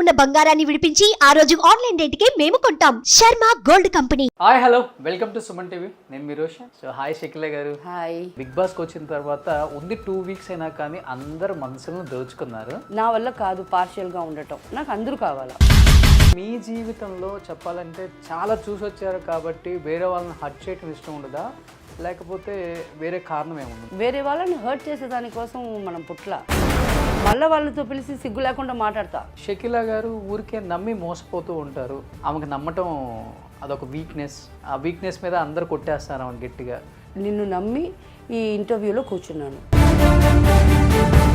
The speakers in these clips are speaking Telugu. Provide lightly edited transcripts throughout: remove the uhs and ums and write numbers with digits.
ఉన్న బంగారాన్ని విడిపించి ఆ రోజు ఆన్లైన్ రేటుకే మేము కొంటాం. Sharma gold company. Hi hello welcome to Suman TV. నేను మీ రోషన్. సో హాయ్ షకిల గారు. హాయ్. బిగ్ బాస్కి వచ్చిన తర్వాత ఉంది 2 వీక్స్ అయినా కానీ అందరు మనసులను దోచుకున్నారు. నా వల్ల కాదు పార్షియల్గా ఉండటం, నాకు అందరూ కావాలా. మీ జీవితంలో చెప్పాలంటే చాలా చూసి వచ్చారు కాబట్టి వేరే వాళ్ళని హర్ట్ చేయడం ఇష్టం ఉండదా, లేకపోతే వేరే కారణం ఏముంది? వేరే వాళ్ళని హర్ట్ చేసేదానికోసం మనం పుట్ల మళ్ళీ వాళ్ళతో పిలిచి సిగ్గు లేకుండా మాట్లాడతా. షకిల గారు ఊరికే నమ్మి మోసపోతూ ఉంటారు. ఆమెకు నమ్మటం అదొక వీక్నెస్. ఆ వీక్నెస్ మీద అందరు కొట్టేస్తారు ఆమె గట్టిగా. నిన్ను నమ్మి ఈ ఇంటర్వ్యూలో కూర్చున్నాను,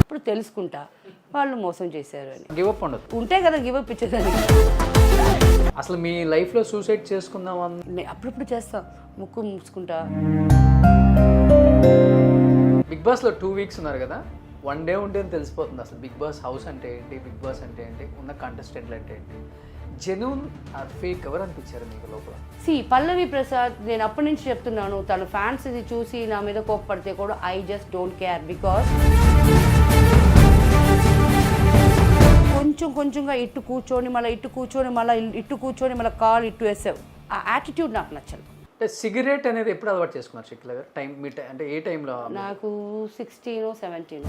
ఇప్పుడు తెలుసుకుంటా వాళ్ళు మోసం చేశారు అని. గివప్ ఉండదు ఉంటే కదా గివప్ ఇచ్చేదానికి. అసలు మీ లైఫ్లో సూసైడ్ చేసుకుందామని అప్పుడప్పుడు చేస్తా, ముక్కు మూసుకుంటా. బిగ్ బాస్లో 2 వీక్స్ ఉన్నారు కదా, 1 డే ఉంటే తెలిసిపోతుంది అసలు బిగ్ బాస్ హౌస్ అంటే ఏంటి, బిగ్ బాస్ అంటే ఏంటి, ఉన్న కంటెస్టెంట్లు అంటే ఏంటి. జెన్యూన్ ఆర్ ఫేక్ ఎవరు అనిపించారు మీకు లోపల? పల్లవి ప్రసాద్, నేను అప్పటి నుంచి చెప్తున్నాను, తన ఫ్యాన్స్ ఇది చూసి నా మీద కోప్పడితే కూడా I just don't care. Because కొంచెంగా ఇట్టు కూర్చొని మళ్ళీ ఇట్టు కూర్చొని మళ్ళీ ఇట్టు కూర్చొని మళ్ళీ కాల్ ఇట్టు వేసావు, ఆ యాటిట్యూడ్ నాకు నచ్చదు. అంటే సిగరెట్ అనేది ఎప్పుడు అలవాటు చేసుకున్నారు షకిల గారు? టైం మీ అంటే ఏ టైంలో? నాకు 16 17.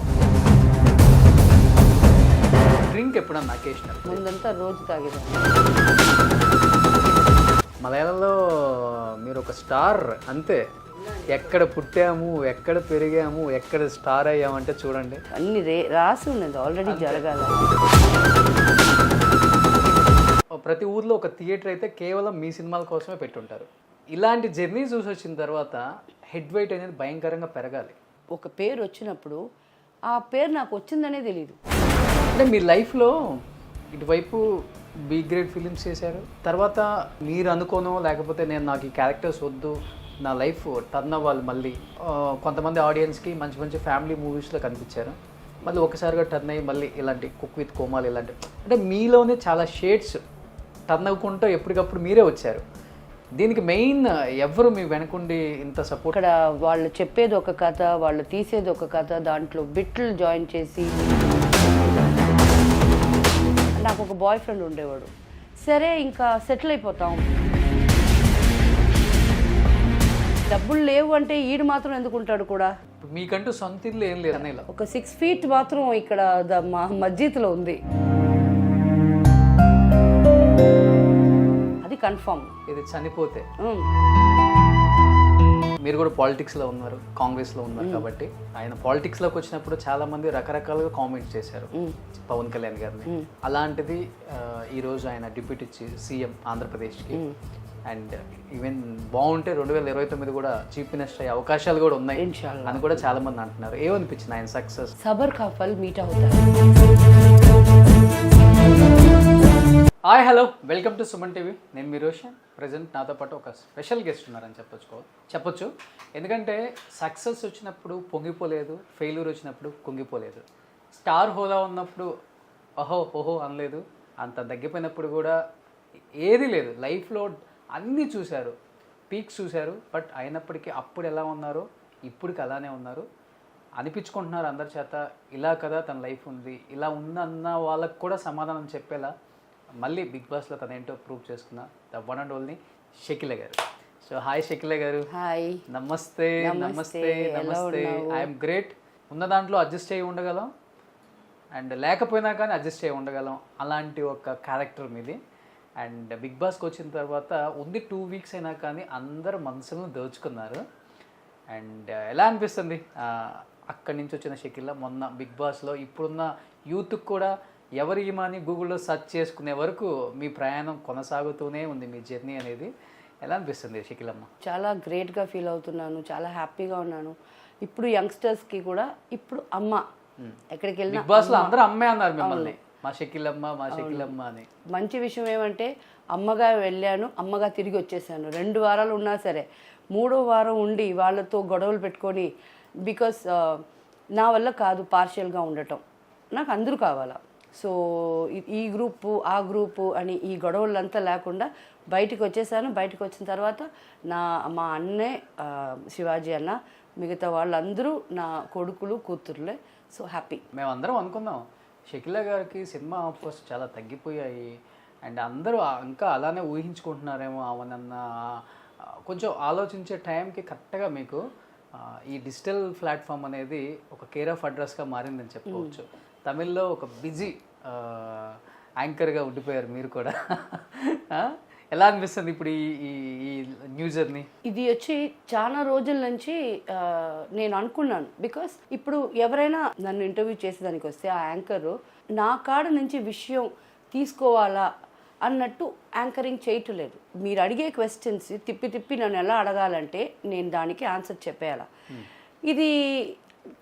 డ్రింక్ ఎప్పుడన్నా అకేషనల్? ముందంతా రోజు తాగేదాన్ని. మలయాళంలో మీరు ఒక స్టార్ అంతే. ఎక్కడ పుట్టాము, ఎక్కడ పెరిగాము, ఎక్కడ స్టార్ అయ్యామంటే చూడండి అన్ని రాసి ఉన్నది ఆల్రెడీ జరగాల. ప్రతి ఊర్లో ఒక థియేటర్ అయితే కేవలం మీ సినిమాల కోసమే పెట్టుంటారు. ఇలాంటి జర్నీ చూసి వచ్చిన తర్వాత హెడ్ వెయిట్ అనేది భయంకరంగా పెరగాలి. ఒక పేరు వచ్చినప్పుడు ఆ పేరు నాకు వచ్చిందనే తెలియదు. అంటే మీ లైఫ్లో ఇటువైపు బి గ్రేడ్ ఫిలిమ్స్ చేశారు, తర్వాత మీరు అనుకోనో లేకపోతే నేను నాకు ఈ క్యారెక్టర్స్ వద్దు, నా లైఫ్ టర్న్ అవ్వాలి మళ్ళీ. కొంతమంది ఆడియన్స్కి మంచి మంచి ఫ్యామిలీ మూవీస్లో కనిపించారు, మళ్ళీ ఒకసారిగా టర్న్ అయ్యి మళ్ళీ ఇలాంటి కుక్ విత్ కోమాలు ఇలాంటి, అంటే మీలోనే చాలా షేడ్స్ టర్న్ అవ్వకుండా ఎప్పటికప్పుడు మీరే వచ్చారు. దీనికి మెయిన్ ఎవరు మీ వెనకుండి ఇంత సపోర్ట్? ఇక్కడ వాళ్ళు చెప్పేది ఒక కథ, వాళ్ళు తీసేది ఒక కథ, దాంట్లో బిట్లు జాయిన్ చేసి. నాకు ఒక బాయ్ ఫ్రెండ్ ఉండేవాడు, సరే ఇంకా సెటిల్ అయిపోతాం, డబ్బులు లేవు అంటే ఈడు మాత్రం ఎందుకుంటాడు కూడా. మీకంటూ సొంత ఇల్లు ఏం లేదు అనేలా? ఒక 6 feet మాత్రం ఇక్కడ మా మస్జిద్లో ఉంది, అది కన్ఫర్మ్. ఇది చనిపోతే మీరు కూడా పాలిటిక్స్లో ఉన్నారు, కాంగ్రెస్లో ఉన్నారు కాబట్టి ఆయన పాలిటిక్స్లోకి వచ్చినప్పుడు చాలా మంది రకరకాలుగా కామెంట్స్ చేశారు పవన్ కళ్యాణ్ గారిని. అలాంటిది ఈరోజు ఆయన డిప్యూటీ సీఎం ఆంధ్రప్రదేశ్కి, అండ్ ఈవెన్ బాగుంటే 2029 కూడా చీఫ్ మినిస్టర్ అయ్యే అవకాశాలు కూడా ఉన్నాయి అని కూడా చాలా మంది అంటున్నారు. ఏమనిపించింది ఆయన సక్సెస్? సబర్ కా ఫల్ మీట్ అవుతారు. Hi hello welcome to Suman TV. నేను మీ రోషన్. ప్రజెంట్ నాతో పాటు ఒక స్పెషల్ గెస్ట్ ఉన్నారని చెప్పొచ్చు. ఎందుకంటే సక్సెస్ వచ్చినప్పుడు పొంగిపోలేదు, ఫెయిల్యూర్ వచ్చినప్పుడు కుంగిపోలేదు, స్టార్ హోదా ఉన్నప్పుడు ఓహో అనలేదు, అంత తగ్గిపోయినప్పుడు కూడా ఏది లేదు. లైఫ్లో అన్నీ చూశారు, పీక్స్ చూశారు, బట్ అయినప్పటికీ అప్పుడు ఎలా ఉన్నారో ఇప్పటికి అలానే ఉన్నారు. అనిపించుకుంటున్నారు అందరి చేత, ఇలా కదా తన లైఫ్ ఉంది, ఇలా ఉందన్న వాళ్ళకు కూడా సమాధానం చెప్పేలా మళ్ళీ బిగ్ బాస్లో తనేంటో ప్రూవ్ చేసుకున్న the one and only Shakila గారు. సో హాయ్ షకిల గారు. హాయ్. నమస్తే. I'm great. ఉన్న దాంట్లో అడ్జస్ట్ అయ్యి ఉండగలం, అండ్ లేకపోయినా కానీ అడ్జస్ట్ అయ్యి ఉండగలం, అలాంటి ఒక క్యారెక్టర్ మీది. అండ్ బిగ్ బాస్కి వచ్చిన తర్వాత ఉంది 2 వీక్స్ అయినా కానీ అందరు మనసులను దోచుకున్నారు. అండ్ ఎలా అనిపిస్తుంది అక్కడి నుంచి వచ్చిన షకిల మొన్న బిగ్ బాస్లో? ఇప్పుడున్న యూత్కి కూడా ఎవరి ఈమాని గూగుల్లో సెర్చ్ చేసుకునే వరకు మీ ప్రయాణం కొనసాగుతూనే ఉంది, మీ జర్నీ అనేది. ఎలా అనిపిస్తుంది షకిలమ్మ? చాలా గ్రేట్గా ఫీల్ అవుతున్నాను, చాలా హ్యాపీగా ఉన్నాను. ఇప్పుడు యంగ్స్టర్స్కి కూడా ఇప్పుడు అమ్మ ఎక్కడికి వెళ్ళినా బిగ్ బాస్లో అందరూ అమ్మే అన్నారు మిమ్మల్ని, మా షకిలమ్మ అని. మంచి విషయం ఏమంటే అమ్మగా వెళ్ళాను, అమ్మగా తిరిగి వచ్చేసాను. 2 వారాలు ఉన్నా సరే 3వ వారం ఉండి వాళ్ళతో గొడవలు పెట్టుకొని, బికాస్ నా వల్ల కాదు పార్షియల్గా ఉండటం, నాకు అందరూ కావాలా. సో ఈ గ్రూపు ఆ గ్రూపు అని ఈ గొడవలంతా లేకుండా బయటకు వచ్చేసాను. బయటకు వచ్చిన తర్వాత మా అన్నే శివాజీ అన్న, మిగతా వాళ్ళందరూ నా కొడుకులు కూతుర్లే. So happy. మేమందరం అనుకున్నాం షకీలా గారికి సినిమా ఆఫర్స్ చాలా తగ్గిపోయాయి అండ్ అందరూ ఇంకా అలానే ఊహించుకుంటున్నారేమో అవనన్న కొంచెం ఆలోచించే టైంకి కరెక్ట్గా మీకు ఈ డిజిటల్ ప్లాట్ఫామ్ అనేది ఒక కేర్ ఆఫ్ అడ్రస్గా మారిందని చెప్పుకోవచ్చు. తమిళ్లో ఒక బిజీ యాంకర్గా ఉండిపోయారు మీరు కూడా. ఎలా అనిపిస్తుంది ఇప్పుడు ఈ న్యూ జర్నీ? ఇది వచ్చి చాలా రోజుల నుంచి నేను అనుకున్నాను. బికాస్ ఇప్పుడు ఎవరైనా నన్ను ఇంటర్వ్యూ చేసేదానికి వస్తే ఆ యాంకరు నా కాడ నుంచి విషయం తీసుకోవాలా అన్నట్టు యాంకరింగ్ చేయట్లేదు. మీరు అడిగే క్వశ్చన్స్ తిప్పి తిప్పి నన్ను ఎలా అడగాలంటే నేను దానికి ఆన్సర్ చెప్పేయాలా. ఇది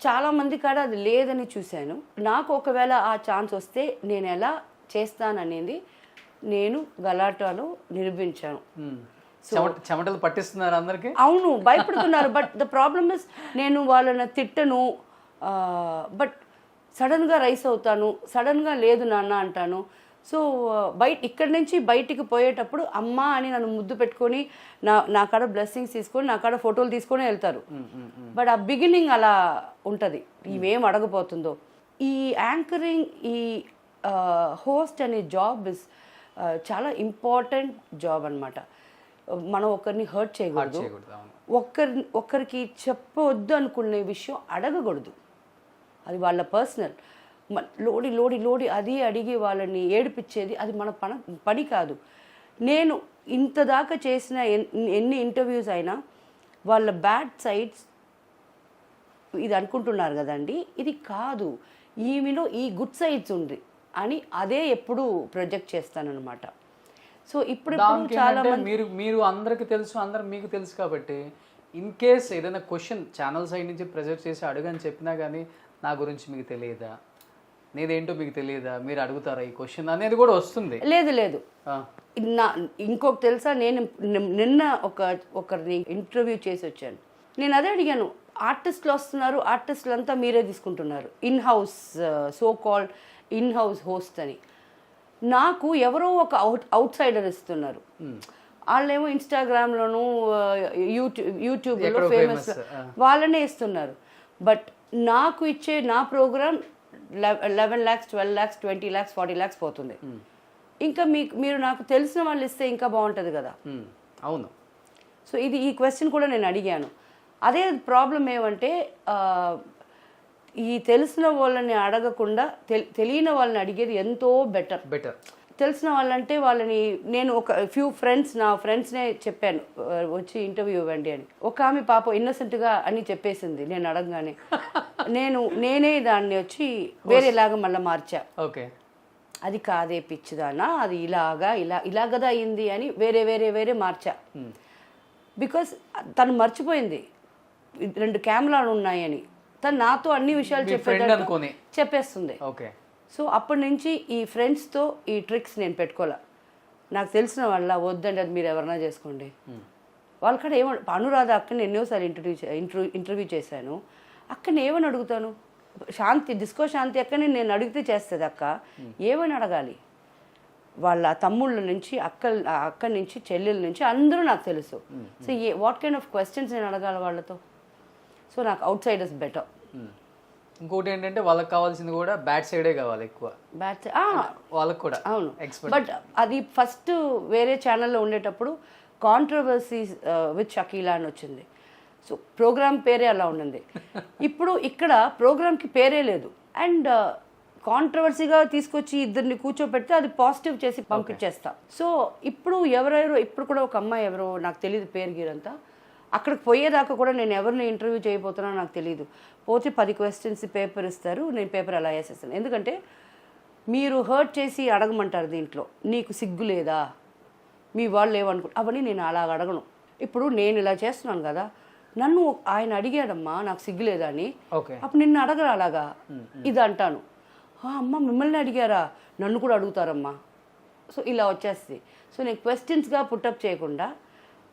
చాలామంది కాడ అది లేదని చూశాను. నాకు ఒకవేళ ఆ ఛాన్స్ వస్తే నేను ఎలా చేస్తాననేది నేను గలాటాలో నిరూపించాను. చెమటలు పట్టిస్తున్నారు అందరికి. అవును, భయపడుతున్నారు. బట్ ద ప్రాబ్లమ్ ఇస్ నేను వాళ్ళని తిట్టను, బట్ సడన్గా రైస్ అవుతాను, సడన్గా లేదు నాన్న అంటాను. సో ఇక్కడి నుంచి బయటికి పోయేటప్పుడు అమ్మ అని నన్ను ముద్దు పెట్టుకొని నా కాడ బ్లెస్సింగ్స్ తీసుకొని నా కాడ ఫోటోలు తీసుకొని వెళ్తారు. బట్ ఆ బిగినింగ్ అలా ఉంటుంది, ఇవేం అడగపోతుందో. ఈ యాంకరింగ్, ఈ హోస్ట్ అనే జాబ్ ఇస్ చాలా ఇంపార్టెంట్ జాబ్ అనమాట. మనం ఒకరిని హర్ట్ చేయకూడదు, ఒకరికి చెప్పవద్దు అనుకునే విషయం అడగకూడదు. అది వాళ్ళ పర్సనల్. లోడి లోడి లోడి అది అడిగి వాళ్ళని ఏడిపించేది అది మన పని కాదు. నేను ఇంత దాకా చేసిన ఎన్ని ఇంటర్వ్యూస్ అయినా వాళ్ళ బ్యాడ్ సైడ్స్ ఇది అనుకుంటున్నారు కదండి, ఇది కాదు, ఈమెలో ఈ గుడ్ సైడ్స్ ఉంది అని అదే ఎప్పుడు ప్రొజెక్ట్ చేస్తానన్నమాట. సో ఇప్పుడు చాలా మీరు అందరికి తెలుసు, అందరు మీకు తెలుసు కాబట్టి ఇన్ కేస్ ఏదైనా క్వశ్చన్ ఛానల్ సైడ్ నుంచి ప్రొజెక్ట్ చేసి అడగని చెప్పినా కానీ నా గురించి మీకు తెలియదా, నేదేంటో మీకు తెలియదా, మీరు అడుగుతారా ఈ క్వశ్చన్ అనేది కూడా వస్తుంది. లేదు ఇంకొక తెలుసా, నేను నిన్న ఒకరిని ఇంటర్వ్యూ చేసి వచ్చాను. నేను అదే అడిగాను, ఆర్టిస్టులు వస్తున్నారు, ఆర్టిస్టులు అంతా మీరే తీసుకుంటున్నారు, in house so called in house host అని. నాకు ఎవరో ఒక అవుట్ సైడర్ ఇస్తున్నారు. వాళ్ళేమో ఇన్స్టాగ్రామ్లోను యూట్యూబ్లో ఫేమస్, వాళ్ళనే ఇస్తున్నారు. బట్ నాకు ఇచ్చే నా programme 11 lakhs 12 lakhs 20 lakhs 40 lakhs పోతుంది. ఇంకా మీరు నాకు తెలిసిన వాళ్ళు ఇస్తే ఇంకా బాగుంటుంది కదా. అవును. సో ఈ క్వశ్చన్ కూడా నేను అడిగాను. అదే ప్రాబ్లం ఏమంటే ఈ తెలిసిన వాళ్ళని అడగకుండా తెలియని వాళ్ళని అడిగేది ఎంతో బెటర్. తెలిసిన వాళ్ళంటే వాళ్ళని నేను ఒక నా ఫ్రెండ్స్నే చెప్పాను వచ్చి ఇంటర్వ్యూ ఇవ్వండి అని. ఒక ఆమె పాప ఇన్నసెంట్గా అని చెప్పేసింది నేను అడగగానే. నేనే దాన్ని వచ్చి వేరేలాగా మళ్ళీ మార్చా. ఓకే, అది కాదే పిచ్చిదానా, అది ఇలాగదా అయింది అని వేరే మార్చా. బికాస్ తను మర్చిపోయింది 2 కెమెరాలు ఉన్నాయని. తను నాతో అన్ని విషయాలు చెప్పేస్తుంది. ఓకే. సో అప్పటి నుంచి ఈ ఫ్రెండ్స్తో ఈ ట్రిక్స్ నేను పెట్టుకోలే. నాకు తెలిసిన వాళ్ళ వద్దండి, అది మీరు ఎవరైనా చేసుకోండి. వాళ్ళక్కడ అనురాధ అక్కని ఎన్నోసార్లు ఇంటర్వ్యూ చేశాను. అక్కని ఏమని అడుగుతాను, డిస్కో శాంతి అక్కని నేను అడిగితే చేస్తుంది అక్క, ఏమని అడగాలి? వాళ్ళ తమ్ముళ్ళ నుంచి అక్క నుంచి చెల్లెల నుంచి అందరూ నాకు తెలుసు. So what kind of questions నేను అడగాలి వాళ్ళతో? సో నాకు అవుట్ సైడర్స్ బెటర్. ఇంకోటి ఏంటంటే వాళ్ళకి కావాల్సింది కూడా బ్యాడ్ సైడే కావాలి ఎక్కువ. వాళ్ళకి కూడా అవును. బట్ అది ఫస్ట్ వేరే ఛానల్లో ఉండేటప్పుడు కాంట్రవర్సీస్ విత్ షకీలా అని వచ్చింది. సో ప్రోగ్రామ్ పేరే అలా ఉండింది. ఇప్పుడు ఇక్కడ ప్రోగ్రామ్కి పేరే లేదు. అండ్ కాంట్రవర్సీగా తీసుకొచ్చి ఇద్దరిని కూర్చోబెడితే అది పాజిటివ్ చేసి పంపించేస్తా. సో ఇప్పుడు ఇప్పుడు కూడా ఒక అమ్మాయి ఎవరో నాకు తెలియదు పేరు గీరంతా, అక్కడికి పోయేదాకా కూడా నేను ఎవరిని ఇంటర్వ్యూ చేయబోతున్నానో నాకు తెలియదు. పోతే 10 questions పేపర్ ఇస్తారు, నేను పేపర్ అలా వేసేస్తాను. ఎందుకంటే మీరు హర్ట్ చేసి అడగమంటారు దీంట్లో, నీకు సిగ్గు లేదా, మీ వాళ్ళు ఏమనుకుంటారు, అవన్నీ నేను అలా అడగను. ఇప్పుడు నేను ఇలా చేస్తున్నాను కదా, నన్ను ఆయన అడిగాడమ్మా నాకు సిగ్గు లేదా అని, అప్పుడు నిన్ను అడగరు అలాగా ఇది అంటాను. అమ్మ మిమ్మల్ని అడిగారా, నన్ను కూడా అడుగుతారమ్మా. సో ఇలా వచ్చేస్తుంది. సో నేను క్వశ్చన్స్గా పుట్టప్ చేయకుండా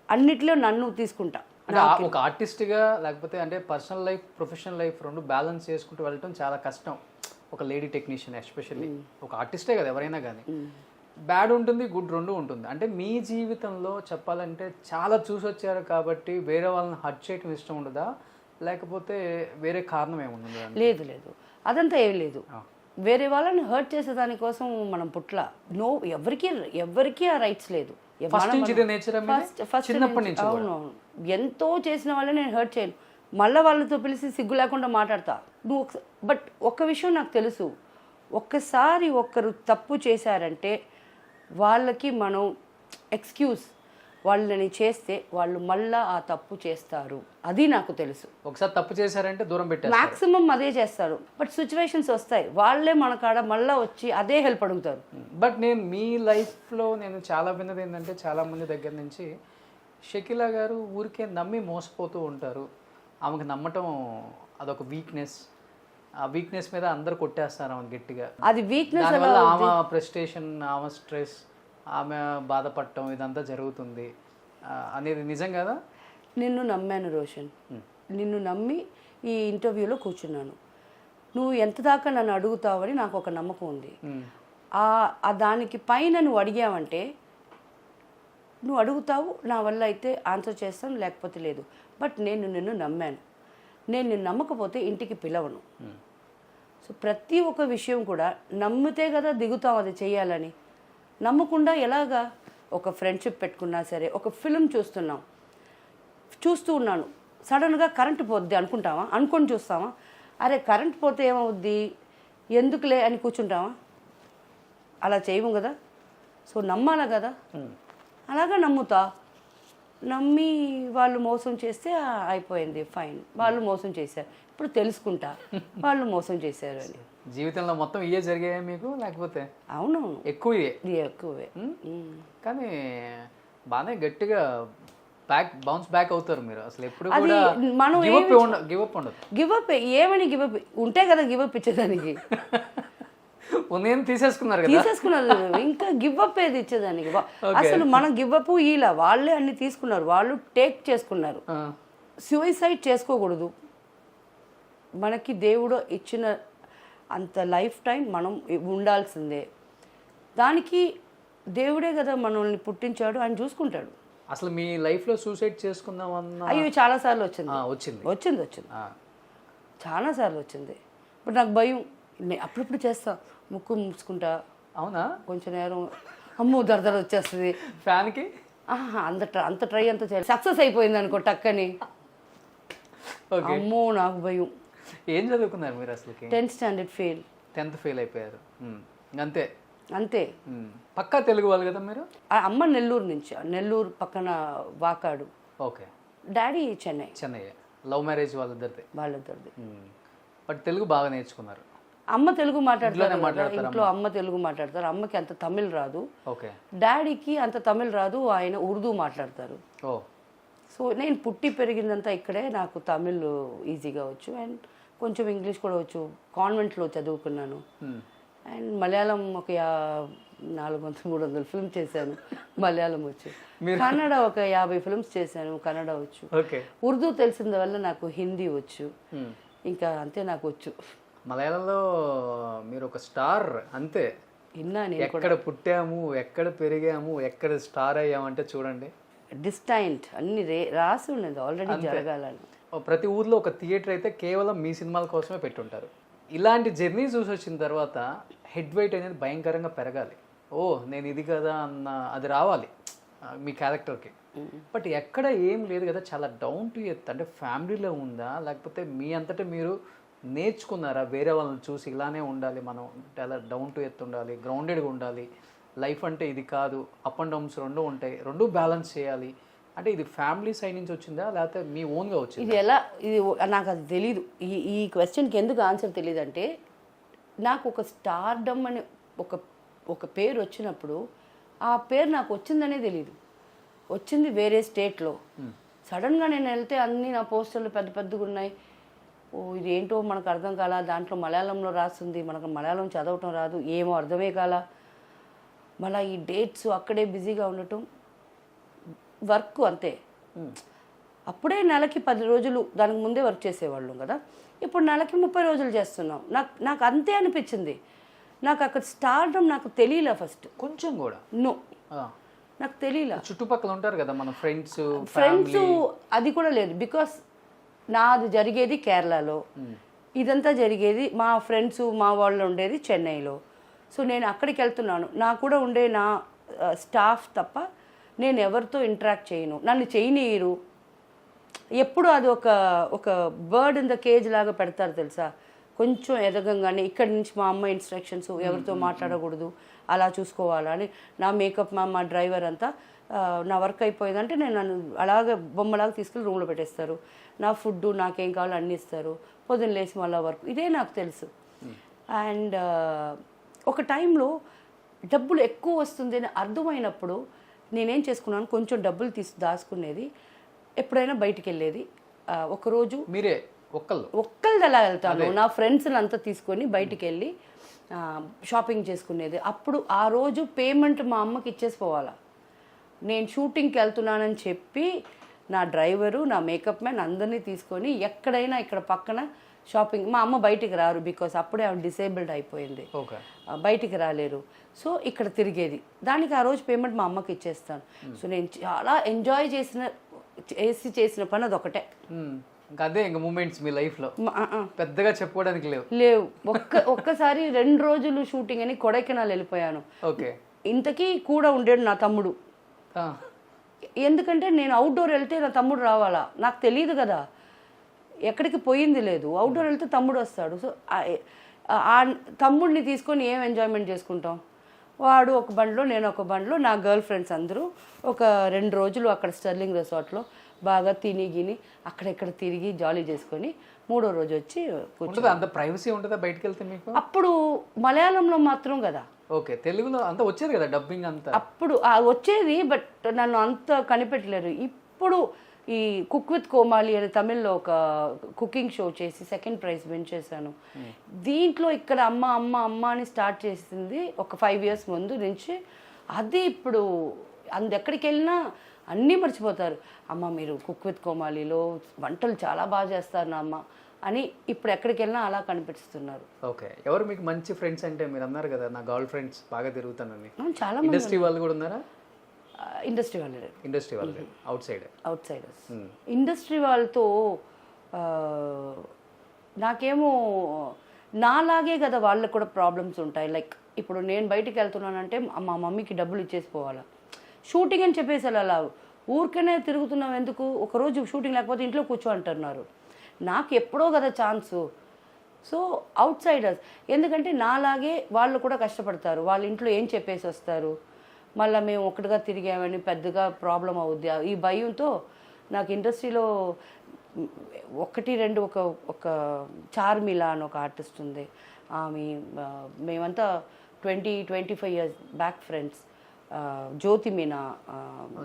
అన్నిట్లో నన్ను తీసుకుంటా. ఒక ఆర్టిస్ట్గా లేకపోతే అంటే personal life professional life 2 balance చేసుకుంటూ వెళ్ళటం చాలా కష్టం. ఒక లేడీ టెక్నీషియన్ ఎస్పెషల్లీ, ఒక ఆర్టిస్టే కదా ఎవరైనా కానీ, బ్యాడ్ ఉంటుంది గుడ్ 2 ఉంటుంది. అంటే మీ జీవితంలో చెప్పాలంటే చాలా చూసి వచ్చారు కాబట్టి వేరే వాళ్ళని హర్ట్ చేయటం ఇష్టం ఉండదా, లేకపోతే వేరే కారణం ఏముంది? లేదు అదంతా ఏం లేదు. వేరే వాళ్ళని హర్ట్ చేసే దానికోసం మనం పుట్ల ఎవరికి ఆ రైట్స్ లేదు. ఫస్ట్ నుంచి ఇదే నేచర్ చిన్నప్పటి నుంచి అవునవును, ఎంతో చేసిన వాళ్ళని నేను హర్ట్ చేయను. మళ్ళీ వాళ్ళతో పిలిచి సిగ్గు లేకుండా మాట్లాడతా. బట్ ఒక్క విషయం నాకు తెలుసు, ఒక్కసారి ఒక్కరు తప్పు చేశారంటే వాళ్ళకి మనం ఎక్స్క్యూజ్ వాళ్ళని చేస్తే వాళ్ళు మళ్ళా ఆ తప్పు చేస్తారు, అది నాకు తెలుసు. ఒకసారి తప్పు చేశారంటే దూరం పెట్టారు, మాక్సిమం అదే చేస్తారు. బట్ సిచ్యువేషన్స్ వస్తాయి, వాళ్ళే మన కాడ మళ్ళీ వచ్చి అదే హెల్ప్ అడుగుతారు. బట్ నేను మీ లైఫ్లో నేను చాలా విన్నది ఏంటంటే, చాలా మంది దగ్గర నుంచి షకీలా గారు ఊరికే నమ్మి మోసపోతూ ఉంటారు, ఆమెకు నమ్మటం అదొక వీక్నెస్, ఆ వీక్నెస్ మీద అందరు కొట్టేస్తారు ఆమె గట్టిగా. అది వీక్నెస్ దానివల్ల ఆమె ప్రెస్టేషన్, ఆమె స్ట్రెస్, ఆమె బాధపడటం ఇదంతా జరుగుతుంది అనేది నిజం కదా? నిన్ను నమ్మాను రోషన్, నిన్ను నమ్మి ఈ ఇంటర్వ్యూలో కూర్చున్నాను. నువ్వు ఎంత దాకా నన్ను అడుగుతావని నాకు ఒక నమ్మకం ఉంది. దానికి పైన నువ్వు అడిగావంటే నువ్వు అడుగుతావు, నా వల్ల అయితే ఆన్సర్ చేస్తాను, లేకపోతే లేదు. బట్ నేను నిన్ను నమ్మాను. నేను నిన్ను నమ్మకపోతే ఇంటికి పిలవను. సో ప్రతి ఒక్క విషయం కూడా నమ్మితే కదా దిగుతాం అది చేయాలని. నమ్మకుండా ఎలాగా? ఒక ఫ్రెండ్షిప్ పెట్టుకున్నా సరే, ఒక ఫిల్మ్ చూస్తూ ఉన్నాను, సడన్గా కరెంటు పోద్ది అనుకుంటావా? అనుకొని చూస్తావా? అరే కరెంట్ పోతే ఏమవుద్ది, ఎందుకులే అని కూర్చుంటావా? అలా చేయము కదా. సో నమ్మాలా కదా, అలాగా నమ్ముతా. నమ్మి వాళ్ళు మోసం చేస్తే అయిపోయింది, ఫైన్. వాళ్ళు మోసం చేశారు, ఇప్పుడు తెలుసుకుంటా వాళ్ళు మోసం చేశారు అని. జీవితంలో మొత్తం ఇవే జరిగాయా మీకు, లేకపోతే? అవునవును, ఎక్కువే. కానీ బాగానే గట్టిగా బౌన్స్ బ్యాక్ అవుతారు మీరు. అసలు ఎప్పుడు కూడా మనం గివప్ ఉండదు. గివప్ ఏమని గివప్ ఉంటే కదా గివప్ ఇచ్చేదానికి. నేను తీసేసుకున్నారు, ఇంకా గివప్ ఏది ఇచ్చేదానికి? అసలు మనం గివప్ ఇలా వాళ్ళే అన్ని తీసుకున్నారు, వాళ్ళు టేక్ చేసుకున్నారు. సూసైడ్ చేసుకోకూడదు. మనకి దేవుడు ఇచ్చిన అంత లైఫ్ టైం మనం ఉండాల్సిందే. దానికి దేవుడే కదా మనల్ని పుట్టించాడు, ఆయన చూసుకుంటాడు. అసలు మీ లైఫ్లో సూసైడ్ చేసుకుందామన్నా? అయ్యో చాలాసార్లు వచ్చింది. చాలాసార్లు వచ్చింది. ఇప్పుడు నాకు భయం, అప్పుడప్పుడు చేస్తా, ముక్కు మూసుకుంటా. అవునా? కొంచెం నేరం అమ్మో దరదర వచ్చేస్తుంది. ఫ్యాన్కి అంత ట్రై అంతా చేయాలి, సక్సెస్ అయిపోయింది అనుకో టక్కని, అమ్మో నాకు భయం. ఏం చదువుకున్నారు మీరు అసలు? 10th standard fail. 10th fail అయిపోయారు అంతే? అంతే. పక్కా తెలుగు వాళ్ళు కదా మీరు? అమ్మ నెల్లూరు నుంచి, నెల్లూరు పక్కన Vakadu. Okay. Daddy Chennai. Love marriage వాళ్ళిద్దరిది. బట్ తెలుగు బాగా నేర్చుకున్నారు. అమ్మ తెలుగు మాట్లాడతారు ఇంట్లో, అమ్మ తెలుగు మాట్లాడతారు. అమ్మకి అంత తమిళ్ రాదు, డాడీకి అంత తమిళ్ రాదు, ఆయన ఉర్దూ మాట్లాడతారు. సో నేను పుట్టి పెరిగిందంతా ఇక్కడే, నాకు తమిళ్ ఈజీగా వచ్చు అండ్ కొంచెం ఇంగ్లీష్ కూడా వచ్చు. కాన్వెంట్లో చదువుకున్నాను. అండ్ మలయాళం ఒక 400-300 ఫిల్మ్స్ చేశాను, మలయాళం వచ్చు. కన్నడ ఒక 50 ఫిల్మ్స్ చేశాను, కన్నడ వచ్చు. ఉర్దూ తెలిసిన వల్ల నాకు హిందీ వచ్చు. ఇంకా అంతే నాకు వచ్చు. మలయాళంలో మీరు ఒక స్టార్ అంతే. ఎక్కడ పుట్టాము, ఎక్కడ పెరిగాము, ఎక్కడ స్టార్ అయ్యామంటే చూడండి, డిస్టైంట్ అన్ని రాసి ఉన్నది ఆల్రెడీ జరగాలని. ప్రతి ఊర్లో ఒక థియేటర్ అయితే కేవలం మీ సినిమాల కోసమే పెట్టుంటారు. ఇలాంటి జర్నీ చూసి వచ్చిన తర్వాత హెడ్ వెయిట్ అనేది భయంకరంగా పెరగాలి. నేను ఇది కదా అన్న అది రావాలి మీ క్యారెక్టర్కి. బట్ ఎక్కడ ఏం లేదు కదా, చాలా డౌన్ టు ఎర్త్. అంటే ఫ్యామిలీలో ఉందా, లేకపోతే మీ అంతటా మీరు నేర్చుకున్నారా వేరే వాళ్ళని చూసి ఇలానే ఉండాలి మనం, చాలా డౌన్ టు ఎర్త్ ఉండాలి, గ్రౌండెడ్గా ఉండాలి, లైఫ్ అంటే ఇది కాదు, అప్ అండ్ డౌన్స్ రెండు ఉంటాయి, రెండు బ్యాలెన్స్ చేయాలి అంటే ఇది ఫ్యామిలీ సైడ్ నుంచి వచ్చిందా లేకపోతే మీ ఓన్గా వచ్చింది? ఇది నాకు అది తెలీదు. ఈ క్వశ్చన్కి ఎందుకు ఆన్సర్ తెలియదు అంటే, నాకు ఒక స్టార్డమ్ అని ఒక పేరు వచ్చినప్పుడు ఆ పేరు నాకు వచ్చిందనే తెలీదు. వచ్చింది వేరే స్టేట్లో. సడన్గా నేను వెళ్తే అన్నీ నా పోస్టర్లు పెద్ద పెద్దగా ఉన్నాయి. ఇది ఏంటో మనకు అర్థం కాలా, దాంట్లో మలయాళంలో రాస్తుంది, మనకు మలయాళం చదవటం రాదు, ఏమో అర్థమే కాలా. మళ్ళీ ఈ డేట్స్ అక్కడే బిజీగా ఉండటం, వర్క్ అంతే. అప్పుడే నెలకి 10 రోజులు దానికి ముందే వర్క్ చేసేవాళ్ళం కదా, ఇప్పుడు నెలకి 30 రోజులు చేస్తున్నాం. నాకు అంతే అనిపించింది. నాకు అక్కడ స్టార్డమ్ నాకు తెలియలే ఫస్ట్, కొంచెం కూడా నాకు తెలియలే. చుట్టుపక్కల ఉంటారు కదా మన ఫ్రెండ్స్, అది కూడా లేదు. బికాస్ నాది జరిగేది కేరళలో, ఇదంతా జరిగేది. మా ఫ్రెండ్స్ మా వాళ్ళు ఉండేది చెన్నైలో. సో నేను అక్కడికి వెళ్తున్నాను. నా కూడా ఉండే నా స్టాఫ్ తప్ప నేను ఎవరితో ఇంటరాక్ట్ చేయను, నన్ను చేయనీయరు. ఎప్పుడు అది ఒక బర్డ్ ఇన్ ద కేజ్ లాగా పెడతారు తెలుసా. కొంచెం ఎదగంగానే ఇక్కడి నుంచి మా అమ్మ ఇన్స్ట్రక్షన్స్, ఎవరితో మాట్లాడకూడదు, అలా చూసుకోవాలని. నా మేకప్ మా డ్రైవర్ అంతా నా వర్క్ అయిపోయిందంటే నన్ను అలాగే బొమ్మలాగా తీసుకెళ్ళి రూమ్లో పెట్టేస్తారు. నా ఫుడ్ నాకేం కావాలో అన్నీ ఇస్తారు. పొద్దున్న లేచి మళ్ళీ వర్క్, ఇదే నాకు తెలుసు. అండ్ ఒక టైంలో డబ్బులు ఎక్కువ వస్తుంది అని అర్థమైనప్పుడు నేనేం చేసుకున్నాను, కొంచెం డబ్బులు దాచుకునేది. ఎప్పుడైనా బయటికి వెళ్ళేది. ఒకరోజు మీరే ఒక్కళ్ళది అలా వెళ్తాను. నా ఫ్రెండ్స్ని అంతా తీసుకొని బయటికి వెళ్ళి షాపింగ్ చేసుకునేది. అప్పుడు ఆ రోజు పేమెంట్ మా అమ్మకి ఇచ్చేసి పోవాలా. నేను షూటింగ్కి వెళ్తున్నానని చెప్పి నా డ్రైవరు, నా మేకప్ మ్యాన్ అందరినీ తీసుకొని ఎక్కడైనా ఇక్కడ పక్కన షాపింగ్. మా అమ్మ బయటికి రారు, బికాస్ అప్పుడే ఆవిడ డిసేబుల్డ్ అయిపోయింది, బయటికి రాలేరు. సో ఇక్కడ తిరిగేది. దానికి ఆ రోజు పేమెంట్ మా అమ్మకి ఇచ్చేస్తాను. సో నేను చాలా ఎంజాయ్ చేసిన పని అదొకటే. అదే ఇంకా మూమెంట్స్ మీ లైఫ్లో పెద్దగా చెప్పుకోవడానికి లేవు. ఒక్కసారి 2 రోజులు షూటింగ్ అని కొడైకెనాల్ వెళ్ళిపోయాను. ఓకే. ఇంతకీ కూడా ఉండేడు నా తమ్ముడు. ఎందుకంటే నేను అవుట్డోర్ వెళ్తే నా తమ్ముడు రావాలా, నాకు తెలియదు కదా, ఎక్కడికి పోయింది లేదు. అవుట్డోర్ వెళ్తే తమ్ముడు వస్తాడు. సో ఆ తమ్ముడిని తీసుకొని ఏం ఎంజాయ్మెంట్ చేసుకుంటాం. వాడు ఒక బండిలో, నేను ఒక బండిలో, నా గర్ల్ ఫ్రెండ్స్ అందరూ ఒక 2 రోజులు అక్కడ స్టర్లింగ్ రిసార్ట్లో బాగా తిని అక్కడెక్కడ తిరిగి జాలీ చేసుకొని 3వ రోజు వచ్చి కూర్చుంటుంది. అంత ప్రైవసీ ఉంటుందా బయటకు వెళ్తే మీకు? అప్పుడు మలయాళంలో మాత్రం కదా. ఓకే. తెలుగులో అంతా వచ్చేది కదా డబ్బింగ్ అంతా అప్పుడు వచ్చేది, బట్ నన్ను అంత కనిపెట్టలేరు. ఇప్పుడు ఈ కుక్ విత్ కోమాలి అనే తమిళ్లో ఒక కుకింగ్ షో చేసి 2nd ప్రైజ్ విన్ చేశాను. దీంట్లో ఇక్కడ అమ్మ అమ్మ అమ్మ అని స్టార్ట్ చేసింది ఒక 5 years ముందు నుంచి. అది ఇప్పుడు ఎక్కడికి వెళ్ళినా అన్నీ మర్చిపోతారు. అమ్మ మీరు కుక్ విత్ కోమాలిలో వంటలు చాలా బాగా చేస్తారు నా అమ్మ అని ఇప్పుడు ఎక్కడికి వెళ్ళినా అలా కనిపిస్తున్నారు. ఓకే. ఎవరు మీకు మంచి ఫ్రెండ్స్? అంటే మీరు అన్నారు కదా నా గర్ల్ ఫ్రెండ్స్ బాగా తిరుగుతానని. చాలా ఇండస్ట్రీ వాళ్ళు కూడా ఉన్నారా? ఇండస్ట్రీ వాళ్ళు అవుట్సైడర్స్. ఇండస్ట్రీ వాళ్ళతో నాకేమో నాలాగే కదా వాళ్ళకు కూడా ప్రాబ్లమ్స్ ఉంటాయి. లైక్ ఇప్పుడు నేను బయటికి వెళ్తున్నానంటే మా మమ్మీకి డబ్బులు ఇచ్చేసి పోవాలా. షూటింగ్ అని చెప్పేసి అలా ఊరికనే తిరుగుతున్నాం ఎందుకు, ఒకరోజు షూటింగ్ లేకపోతే ఇంట్లో కూర్చో అంటున్నారు. నాకు ఎప్పుడో కదా ఛాన్సు. సో అవుట్సైడర్స్, ఎందుకంటే నాలాగే వాళ్ళు కూడా కష్టపడతారు. వాళ్ళ ఇంట్లో ఏం చెప్పేసి వస్తారు, మళ్ళీ మేము ఒకటిగా తిరిగామని పెద్దగా ప్రాబ్లం అవుద్ది. ఈ భయంతో నాకు ఇండస్ట్రీలో 1-2 ఒక చార్మిలా అని ఒక ఆర్టిస్ట్ ఉంది. ఆమె మేమంతా 20-25 years బ్యాక్ ఫ్రెండ్స్. జ్యోతి మీనా,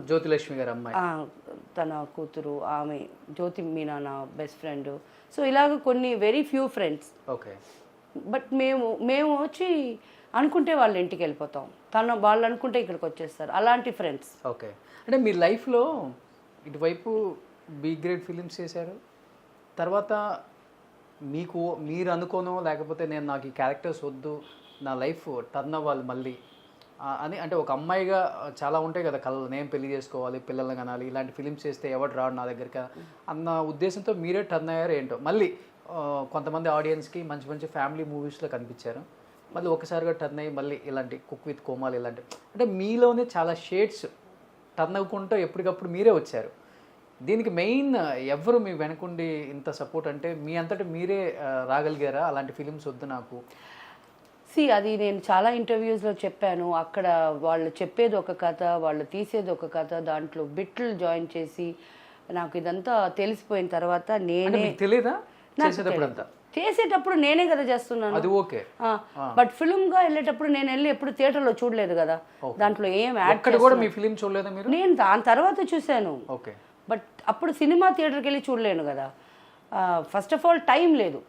జ్యోతిలక్ష్మి గారు అమ్మాయి, తన కూతురు, ఆమె జ్యోతి మీనా నా బెస్ట్ ఫ్రెండ్. సో ఇలాగ కొన్ని very few friends. Okay. But మేము వచ్చి అనుకుంటే వాళ్ళ ఇంటికి వెళ్ళిపోతాం, వాళ్ళు అనుకుంటే ఇక్కడికి వచ్చేస్తారు, అలాంటి ఫ్రెండ్స్. ఓకే. అంటే మీ లైఫ్లో ఇటువైపు బి గ్రేడ్ ఫిలిమ్స్ చేశారు, తర్వాత మీరు అనుకోనో లేకపోతే నాకు ఈ క్యారెక్టర్స్ వద్దు, నా లైఫ్ టర్న్ అవ్వాలి మళ్ళీ అని, అంటే ఒక అమ్మాయిగా చాలా ఉంటాయి కదా కళలు, నేను పెళ్లి చేసుకోవాలి, పిల్లల్ని కనాలి, ఇలాంటి ఫిలిమ్స్ చేస్తే ఎవరు రాడు నా దగ్గరికి అన్న ఉద్దేశంతో మీరే టర్న్ అయ్యారు ఏంటో. మళ్ళీ కొంతమంది ఆడియన్స్కి మంచి మంచి ఫ్యామిలీ మూవీస్లో కనిపించారు, మళ్ళీ ఒకసారిగా టర్న్ అయ్యి మళ్ళీ ఇలాంటి కుక్ విత్ కోమాలి ఇలాంటి, అంటే మీలోనే చాలా షేడ్స్ టర్న్ అవ్వకుంటూ ఎప్పటికప్పుడు మీరే వచ్చారు. దీనికి మెయిన్ ఎవరు మీ వెనకుండి ఇంత సపోర్ట్, అంటే మీ అంతటా మీరే రాగలిగారా అలాంటి ఫిలిమ్స్ వద్దు నాకు? అది నేను చాలా ఇంటర్వ్యూస్లో చెప్పాను. అక్కడ వాళ్ళు చెప్పేది ఒక కథ, వాళ్ళు తీసేది ఒక కథ, దాంట్లో బిట్లు జాయిన్ చేసి నాకు ఇదంతా తెలిసిపోయిన తర్వాత నేనే చేసేటప్పుడు నేనే కదా చేస్తున్నాను. బట్ ఫిల్మ్గా వెళ్ళేటప్పుడు నేను వెళ్ళి ఎప్పుడు థియేటర్లో చూడలేదు కదా, దాంట్లో ఏం యాడ్ నేను దాని తర్వాత చూశాను. బట్ అప్పుడు సినిమా థియేటర్కి వెళ్ళి చూడలేను కదా, ఫస్ట్ ఆఫ్ ఆల్ టైం లేదు.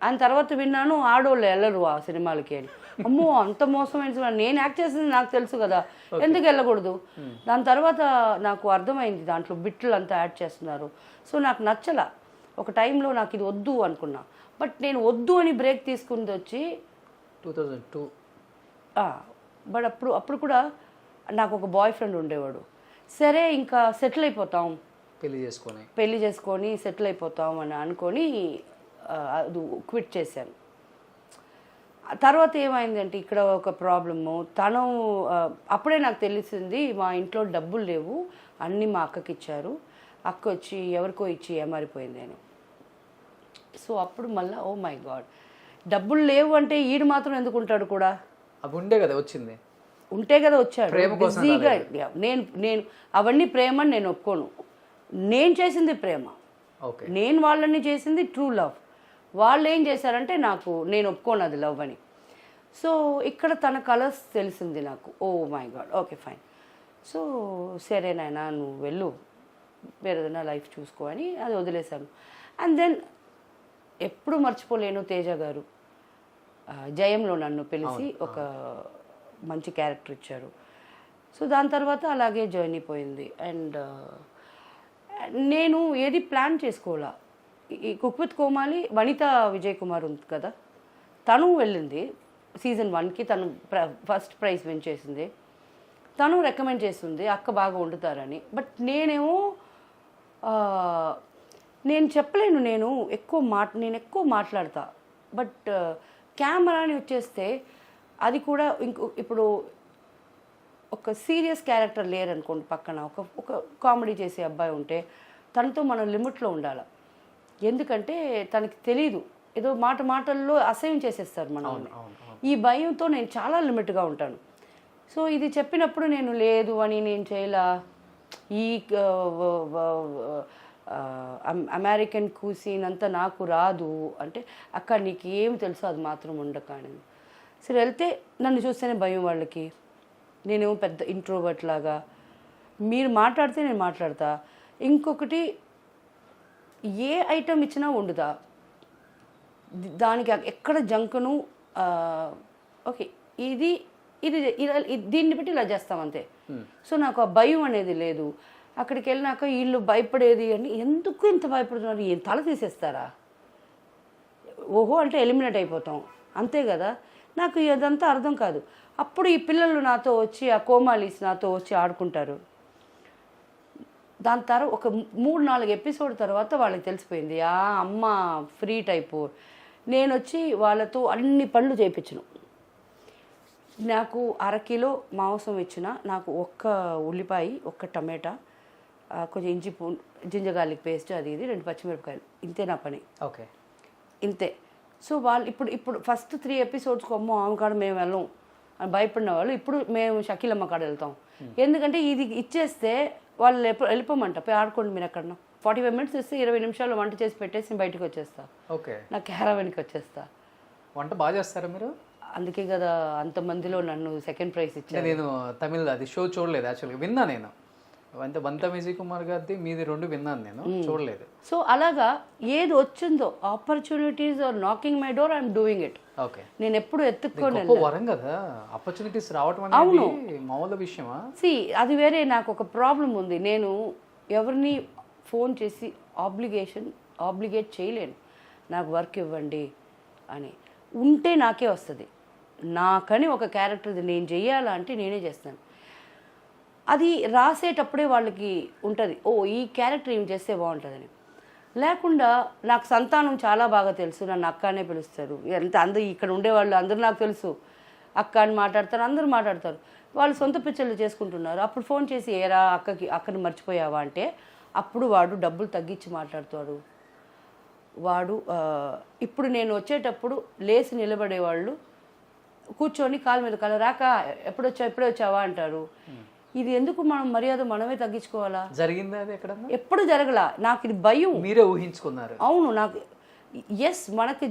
ఆయన తర్వాత విన్నాను ఆడోళ్ళు వెళ్ళరు ఆ సినిమాలకి వెళ్ళి. అమ్మో అంత మోసమైన సినిమా, నేను యాక్ట్ చేసింది నాకు తెలుసు కదా, ఎందుకు వెళ్ళకూడదు. దాని తర్వాత నాకు అర్థమైంది దాంట్లో బిట్లు అంతా యాడ్ చేస్తున్నారు. సో నాకు నచ్చల. ఒక టైంలో నాకు ఇది వద్దు అనుకున్నా, బట్ నేను వద్దు అని బ్రేక్ తీసుకుంది వచ్చి 2002. బట్ అప్పుడు కూడా నాకు ఒక బాయ్ ఫ్రెండ్ ఉండేవాడు. సరే ఇంకా సెటిల్ అయిపోతాం, పెళ్ళి చేసుకొని సెటిల్ అయిపోతాం అని అనుకొని అది క్విట్ చేశాను. తర్వాత ఏమైందంటే ఇక్కడ ఒక ప్రాబ్లము, తను అప్పుడే నాకు తెలిసింది మా ఇంట్లో డబ్బులు లేవు, అన్నీ మా అక్కకి ఇచ్చారు, అక్క వచ్చి ఎవరికో ఇచ్చి ఏమారిపోయింది అని. సో అప్పుడు మళ్ళీ ఓ మై గాడ్, డబ్బులు లేవు అంటే ఈడు మాత్రం ఎందుకు ఉంటాడు కూడా, అవి ఉండే కదా వచ్చింది, ఉంటే కదా వచ్చాడు బిజీగా. నేను అవన్నీ ప్రేమ అని నేను ఒప్పుకోను. నేను చేసింది ప్రేమ, ఓకే, నేను వాళ్ళని చేసింది ట్రూ లవ్. వాళ్ళు ఏం చేశారంటే నేను ఒప్పుకోను అది లవ్ అని. సో ఇక్కడ తన కలర్స్ తెలిసింది నాకు. Oh my god, okay fine. So సరేనైనా నువ్వు వెళ్ళు, వేరేదైనా లైఫ్ చూసుకో అని అది వదిలేశాను. అండ్ దెన్ ఎప్పుడు మర్చిపోలేను, తేజ గారు జయంలో నన్ను పిలిచి ఒక మంచి క్యారెక్టర్ ఇచ్చారు. సో దాని తర్వాత అలాగే జర్నీ పోయింది. అండ్ నేను ఏది ప్లాన్ చేసుకోవాలా. ఈ కుక్ విత్ కోమాలి వనిత విజయ్ కుమార్ ఉంది కదా, తను వెళ్ళింది సీజన్ 1కి, తను ఫస్ట్ ప్రైజ్ విన్ చేసింది, తను రికమెండ్ చేస్తుంది అక్క బాగా వండుతారని. బట్ నేనేమో నేను చెప్పలేను, నేను ఎక్కువ మాట్లాడతా. బట్ కెమెరాని వచ్చేస్తే అది కూడా ఇప్పుడు ఒక సీరియస్ క్యారెక్టర్ లేరనుకోండి, పక్కన ఒక కామెడీ చేసే అబ్బాయి ఉంటే తనతో మనం లిమిట్లో ఉండాలి. ఎందుకంటే తనకి తెలీదు, ఏదో మాటల్లో అసహ్యం చేసేస్తారు మనల్ని. ఈ భయంతో నేను చాలా లిమిట్గా ఉంటాను. సో ఇది చెప్పినప్పుడు నేను లేదు అని నేను చేయలా, ఈ అమెరికన్ కూసీన్ అంతా నాకు రాదు అంటే, అక్క నీకు ఏమి తెలుసో అది మాత్రం ఉండక అని. సరే వెళ్తే నన్ను చూస్తేనే భయం వాళ్ళకి, నేనేమో పెద్ద ఇంట్రోవర్ట్ లాగా, మీరు మాట్లాడితే నేను మాట్లాడతా. ఇంకొకటి ఏ ఐటమ్ ఇచ్చినా వండుతా, దానికి ఎక్కడ జంకును ఓకే ఇది ఇది దీన్ని బట్టి ఇలా చేస్తాం అంతే. సో నాకు ఆ భయం అనేది లేదు. అక్కడికి వెళ్ళినాక వీళ్ళు భయపడేది అని, ఎందుకు ఇంత భయపడుతున్నారు, ఏం తల తీసేస్తారా, ఓహో అంటే ఎలిమినేట్ అయిపోతాం అంతే కదా. నాకు అదంతా అర్థం కాదు. అప్పుడు ఈ పిల్లలు నాతో వచ్చి, ఆ కోమాలీస్ నాతో వచ్చి ఆడుకుంటారు. దాని తర్వాత ఒక 3-4 ఎపిసోడ్ తర్వాత వాళ్ళకి తెలిసిపోయింది ఆ అమ్మ ఫ్రీ టైపు. నేను వచ్చి వాళ్ళతో అన్ని పనులు చేయించను. నాకు 1/2 కిలో మాంసం ఇచ్చిన, నాకు 1 ఉల్లిపాయ, 1 టమాటా, కొంచెం ఇంచి జింజర్ గార్లిక్ పేస్ట్, అది ఇది 2 పచ్చిమిరపకాయలు, ఇంతే నా పని. ఓకే, ఇంతే. సో వాళ్ళు ఇప్పుడు ఫస్ట్ 3 ఎపిసోడ్స్కి అమ్మో ఆమె కాడ మేము వెళ్ళం అని భయపడిన వాళ్ళు ఇప్పుడు మేము షకీలమ్మ కాడ వెళ్తాం. ఎందుకంటే ఇది ఇచ్చేస్తే వాళ్ళు వెళ్ళిపోమంట, పోయి ఆడుకోండి మీరు ఎక్కడన్నా. 45 మినిట్స్ ఇస్తే 20 నిమిషాలు వంట చేసి పెట్టేసి బయటకు వచ్చేస్తా. ఓకే, నా క్యారవాన్కి వచ్చేస్తా. వంట బాగా చేస్తారా మీరు? అందుకే కదా అంతమందిలో నన్ను సెకండ్ ప్రైజ్ ఇచ్చాను. నేను తమిళ్ అది షో చూడలేదు యాక్చువల్గా, విన్నా నేను వంత విజయ్ కుమార్ గారిది మీది 2 విన్నాను, నేను చూడలేదు. సో అలాగా ఏది వచ్చిందో opportunities are knocking my door, I'm doing it. Okay, నేను ఎప్పుడు ఎత్తుక్కొని వరం కదా ఆపర్చునిటీస్ రావటం అనేది మామూలు విషయమా? అది వేరే. నాకు ఒక ప్రాబ్లం ఉంది, నేను ఎవరిని ఫోన్ చేసి ఆబ్లిగేట్ చేయలేను, నాకు వర్క్ ఇవ్వండి అని. ఉంటే నాకే వస్తుంది, నాకని ఒక క్యారెక్టర్ నేను చెయ్యాలా అంటే నేనే చేస్తాను. అది రాసేటప్పుడే వాళ్ళకి ఉంటుంది, ఓ ఈ క్యారెక్టర్ ఏం చేస్తే బాగుంటుందని. లేకుండా నాకు సంతానం చాలా బాగా తెలుసు, నన్ను అక్క అనే పిలుస్తారు. అందరూ ఇక్కడ ఉండేవాళ్ళు అందరూ నాకు తెలుసు, అక్క అని మాట్లాడతారు, అందరూ మాట్లాడతారు. వాళ్ళు సొంత పిక్చర్లు చేసుకుంటున్నారు. అప్పుడు ఫోన్ చేసి ఏరా అక్కని మర్చిపోయావా అంటే, అప్పుడు వాడు డబ్బులు తగ్గించి మాట్లాడుతాడు. వాడు ఇప్పుడు నేను వచ్చేటప్పుడు లేచి నిలబడేవాళ్ళు కూర్చొని కాలు మీద కాలు రాక ఎప్పుడే వచ్చావా అంటారు. ఇది ఎందుకు మనం మర్యాద మనమే తగ్గించుకోవాలా? జరిగిందా అది ఎక్కడ? ఎప్పుడు జరగలా. నాకు ఇది భయం. మీరే ఊహించుకున్నారు? అవును, నాకు మనకి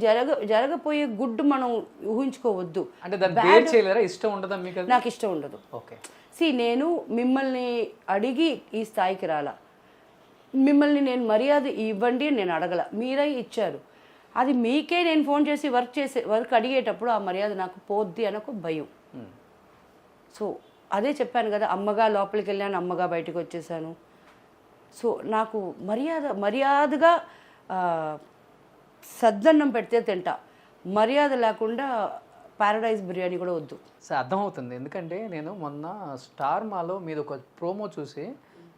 జరగపోయే గుడ్ మనం ఊహించుకోవద్దు. అంటే దాన్ని బేర్ చేయలేరా? ఇష్టం ఉండదా మీకు? నాకు ఇష్టం ఉండదు. ఓకే, నేను మిమ్మల్ని అడిగి ఈ స్థాయికి రాలా, మిమ్మల్ని నేను మర్యాద ఇవ్వండి నేను అడగల, మీరే ఇచ్చారు. అది మీకే నేను ఫోన్ చేసి వర్క్ అడిగేటప్పుడు ఆ మర్యాద నాకు పోద్ది అని ఒక భయం. సో అదే చెప్పాను కదా, అమ్మగా లోపలికి వెళ్ళాను, అమ్మగా బయటకు వచ్చేసాను. సో నాకు మర్యాదగా సద్దన్నం పెడితే తింటా, మర్యాద లేకుండా పారడైజ్ బిర్యానీ కూడా వద్దు. సార్ అర్థమవుతుంది, ఎందుకంటే నేను మొన్న స్టార్ మాలో మీద ఒక ప్రోమో చూసి,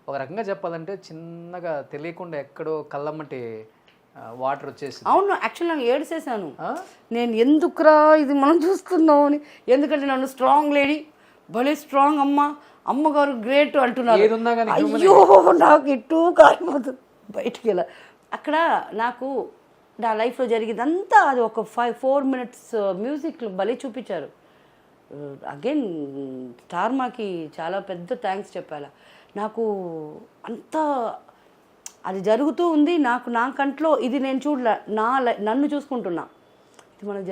ఒక రకంగా చెప్పాలంటే చిన్నగా తెలియకుండా ఎక్కడో కళ్ళమ్మటి వాటర్ వచ్చేసి అవును, యాక్చువల్ నాకు ఏడ్చేసాను. నేను ఎందుకురా ఇది మనం చూస్తున్నావు అని. ఎందుకంటే నన్ను స్ట్రాంగ్ లేడీ, భలే స్ట్రాంగ్ అమ్మగారు గ్రేట్ అంటున్నారు. ఏదున్నా కానీ అయ్యో నాకు ఇటు కాలిపోతుంది బయటికి వెళ్ళా. అక్కడ నాకు నా లైఫ్లో జరిగిందంతా అది ఒక 4 minutes మ్యూజిక్ భలే చూపించారు. అగైన్ స్టార్మాకి చాలా పెద్ద థ్యాంక్స్ చెప్పాలా. నాకు అంతా అది జరుగుతూ ఉంది, నా కంట్లో ఇది నేను చూడలే, నన్ను చూసుకుంటున్నా. ఇది మనకు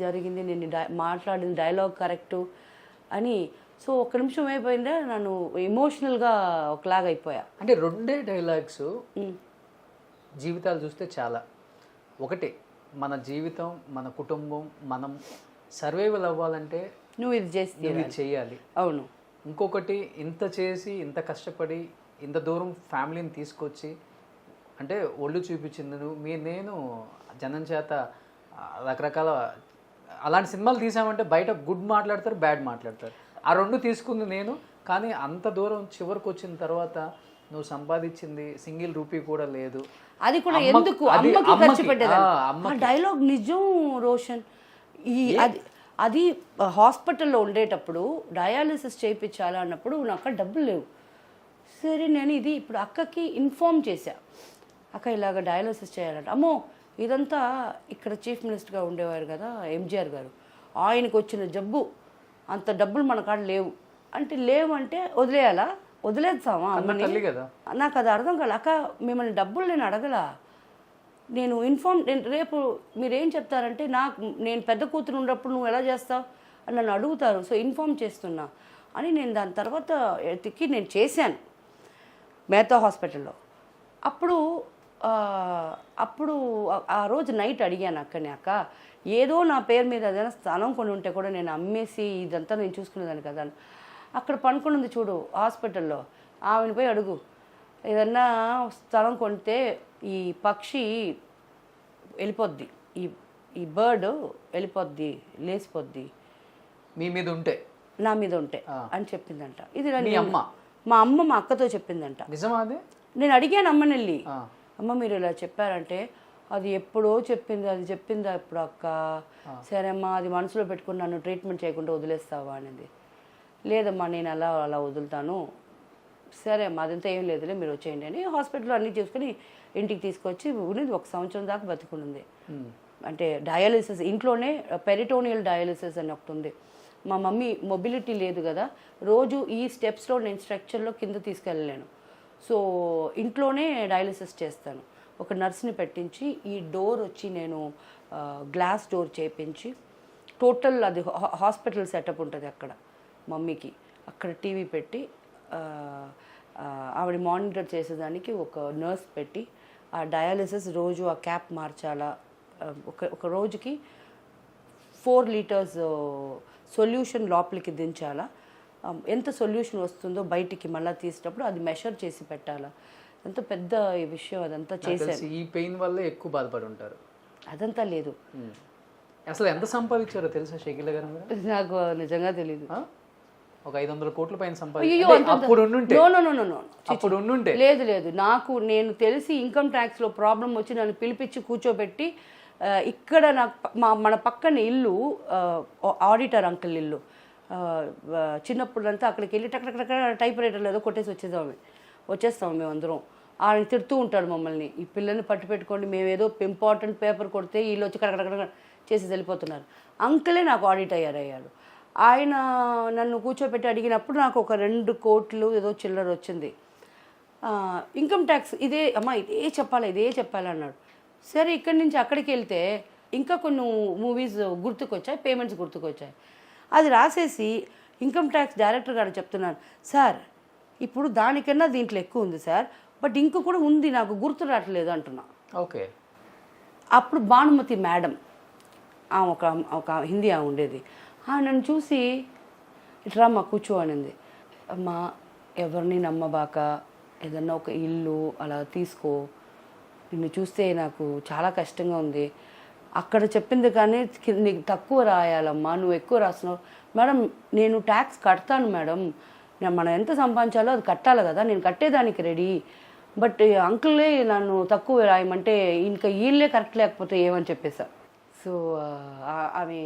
జరిగింది, నేను మాట్లాడిన డైలాగ్ కరెక్టు అని. సో ఒక్క నిమిషం అయిపోయిందే నన్ను ఎమోషనల్గా ఒకలాగా అయిపోయా. అంటే 2 డైలాగ్స్ జీవితాలు చూస్తే చాలా. ఒకటి మన జీవితం, మన కుటుంబం, మనం సర్వైవల్ అవ్వాలంటే నువ్వు ఇది చేసి చేయాలి. అవును. ఇంకొకటి ఇంత చేసి, ఇంత కష్టపడి, ఇంత దూరం ఫ్యామిలీని తీసుకొచ్చి, అంటే ఒళ్ళు చూపించింది నువ్వు. నేను జనం చేత రకరకాల అలాంటి సినిమాలు తీసామంటే బయట గుడ్ మాట్లాడతారు, బ్యాడ్ మాట్లాడతారు. ఆ 2 తీసుకుంది నేను. కానీ అంత దూరం చివరికి వచ్చిన తర్వాత నువ్వు సంపాదించింది సింగిల్ రూపీ కూడా లేదు. అది కూడా ఎందుకు అమ్మకి ఖర్చు పెట్టేదాన్ని. డైలాగ్ నిజం రోషన్. అది హాస్పిటల్లో ఉండేటప్పుడు డయాలిసిస్ చేయించాలి అన్నప్పుడు నాకు అక్కడ డబ్బులు లేవు. సరే నేను ఇది ఇప్పుడు అక్కకి ఇన్ఫార్మ్ చేశా, అక్క ఇలాగ డయాలిసిస్ చేయాలంట. అమ్మో ఇదంతా ఇక్కడ చీఫ్ మినిస్టర్గా ఉండేవారు కదా ఎంజీఆర్ గారు, ఆయనకు వచ్చిన జబ్బు, అంత డబ్బులు మన కాడ లేవు అంటే. లేవు అంటే వదిలేద్దామా అమ్మని? కదా నాకు అది అర్థం కాదు. అక్క మిమ్మల్ని డబ్బులు నేను అడగలా, నేను రేపు మీరేం చెప్తారంటే నేను పెద్ద కూతురు ఉన్నప్పుడు నువ్వు ఎలా చేస్తావు అని నన్ను అడుగుతారు. సో ఇన్ఫార్మ్ చేస్తున్నా అని నేను దాని తర్వాత ఎతికి నేను చేశాను మేతా హాస్పిటల్లో. అప్పుడు ఆ రోజు నైట్ అడిగాను అక్కని, అక్క ఏదో నా పేరు మీద ఏదైనా స్థలం కొని ఉంటే కూడా నేను అమ్మేసి ఇదంతా నేను చూసుకునేదాన్ని కదా. అక్కడ పనుకొని ఉంది చూడు హాస్పిటల్లో, ఆమెను పోయి అడుగు, ఏదన్నా స్థలం కొంటే ఈ పక్షి వెళ్ళిపోద్ది, ఈ బర్డ్ వెళ్ళిపోద్ది, లేచిపోద్ది మీ మీద ఉంటే, నా మీద ఉంటే అని చెప్పిందంట. ఇది అమ్మ మా అక్కతో చెప్పిందంట. నిజమా? అది నేను అడిగాను అమ్మని వెళ్ళి, అమ్మ మీరు ఇలా చెప్పారంటే అది ఎప్పుడో చెప్పిందా ఇప్పుడు అక్క? సరే అమ్మా అది మనసులో పెట్టుకుని నన్ను ట్రీట్మెంట్ చేయకుండా వదిలేస్తావా అనేది. లేదమ్మా నేను అలా వదులుతాను. సరే అమ్మా అదంతా ఏం లేదులే మీరు వచ్చేయండి అని హాస్పిటల్లో అన్నీ చూసుకొని ఇంటికి తీసుకొచ్చి ఉన్నది 1 సంవత్సరం దాకా బతుకునింది. అంటే డయాలిసిస్ ఇంట్లోనే, పెరిటోనియల్ డయాలిసిస్ అని ఒకటి ఉంది. మా మమ్మీ మొబిలిటీ లేదు కదా, రోజు ఈ స్టెప్స్లో నేను స్ట్రక్చర్లో కింద తీసుకెళ్ళలేను. సో ఇంట్లోనే డయాలిసిస్ చేస్తాను. ఒక నర్స్ని పెట్టించి ఈ డోర్ వచ్చి నేను గ్లాస్ డోర్ చేయించి టోటల్ అది హాస్పిటల్ సెటప్ ఉంటుంది అక్కడ మమ్మీకి. అక్కడ టీవీ పెట్టి ఆవిడ మానిటర్ చేసేదానికి ఒక నర్స్ పెట్టి ఆ డయాలిసిస్ రోజు ఆ క్యాప్ మార్చాలా. ఒక రోజుకి 4 liters సొల్యూషన్ లోపలికి దించాలా. ఎంత సొల్యూషన్ వస్తుందో బయటికి మళ్ళీ తీసేటప్పుడు అది మెషర్ చేసి పెట్టాలా. అంత పెద్ద ఈ విషయం అదంతా చేశాను. ఈ పెయిన్ వల్ల ఎక్కువ బాధపడి ఉంటారు. అదంతా లేదు. అసలు ఎంత సంపాదించారో తెలుసా షకీలా గారు? నాకు నిజంగా తెలియదు. ఒక 500 కోట్ల పైన సంపాదించారు. లేదు నేను తెలిసి ఇన్కమ్ ట్యాక్స్లో ప్రాబ్లం వచ్చి నన్ను పిలిపించి కూర్చోబెట్టి ఇక్కడ నాకు మన పక్కన ఇల్లు ఆడిటర్ అంకుల్ ఇల్లు. చిన్నప్పుడంతా అక్కడికి వెళ్ళి టక్ టైప్ రైటర్లో ఏదో కొట్టేసి వచ్చేస్తాము మేము అందరం. ఆయన తిడుతూ ఉంటాడు మమ్మల్ని, ఈ పిల్లల్ని పట్టు పెట్టుకోండి, మేము ఏదో ఇంపార్టెంట్ పేపర్ కొడితే వీళ్ళు వచ్చి కడకడ చేసి వెళ్ళిపోతున్నారు. అంకులే నాకు ఆడిట్ అయ్యాడు. ఆయన నన్ను కూర్చోబెట్టి అడిగినప్పుడు నాకు ఒక 2 కోట్లు ఏదో చిల్లర వచ్చింది. ఇన్కమ్ ట్యాక్స్ ఇదే చెప్పాలి అన్నాడు. సరే ఇక్కడి నుంచి అక్కడికి వెళ్తే ఇంకా కొన్ని మూవీస్ గుర్తుకొచ్చాయి, పేమెంట్స్ గుర్తుకొచ్చాయి. అది రాసేసి ఇన్కమ్ ట్యాక్స్ డైరెక్టర్ గారు చెప్తున్నాను, సార్ ఇప్పుడు దానికన్నా దీంట్లో ఎక్కువ ఉంది సార్, బట్ ఇంకో కూడా ఉంది నాకు గుర్తు రావట్లేదు అంటున్నా. ఓకే. అప్పుడు భానుమతి మేడం ఒక హిందీ ఉండేది, నన్ను చూసి ఇట్లా అమ్మ కూర్చో అనింది. అమ్మ ఎవరిని నమ్మబాక, ఏదన్నా ఒక ఇల్లు అలా తీసుకో, నిన్ను చూస్తే నాకు చాలా కష్టంగా ఉంది. అక్కడ చెప్పింది కానీ నీకు తక్కువ రాయాలమ్మా, నువ్వు ఎక్కువ రాస్తున్నావు. మేడం నేను ట్యాక్స్ కడతాను మేడం, మనం ఎంత సంపాదించాలో అది కట్టాలి కదా, నేను కట్టేదానికి రెడీ బట్ అంకులే నన్ను తక్కువ రాయమంటే ఇంకా వీళ్ళే కరెక్ట్ లేకపోతే ఏమని చెప్పేసా. సో ఆమె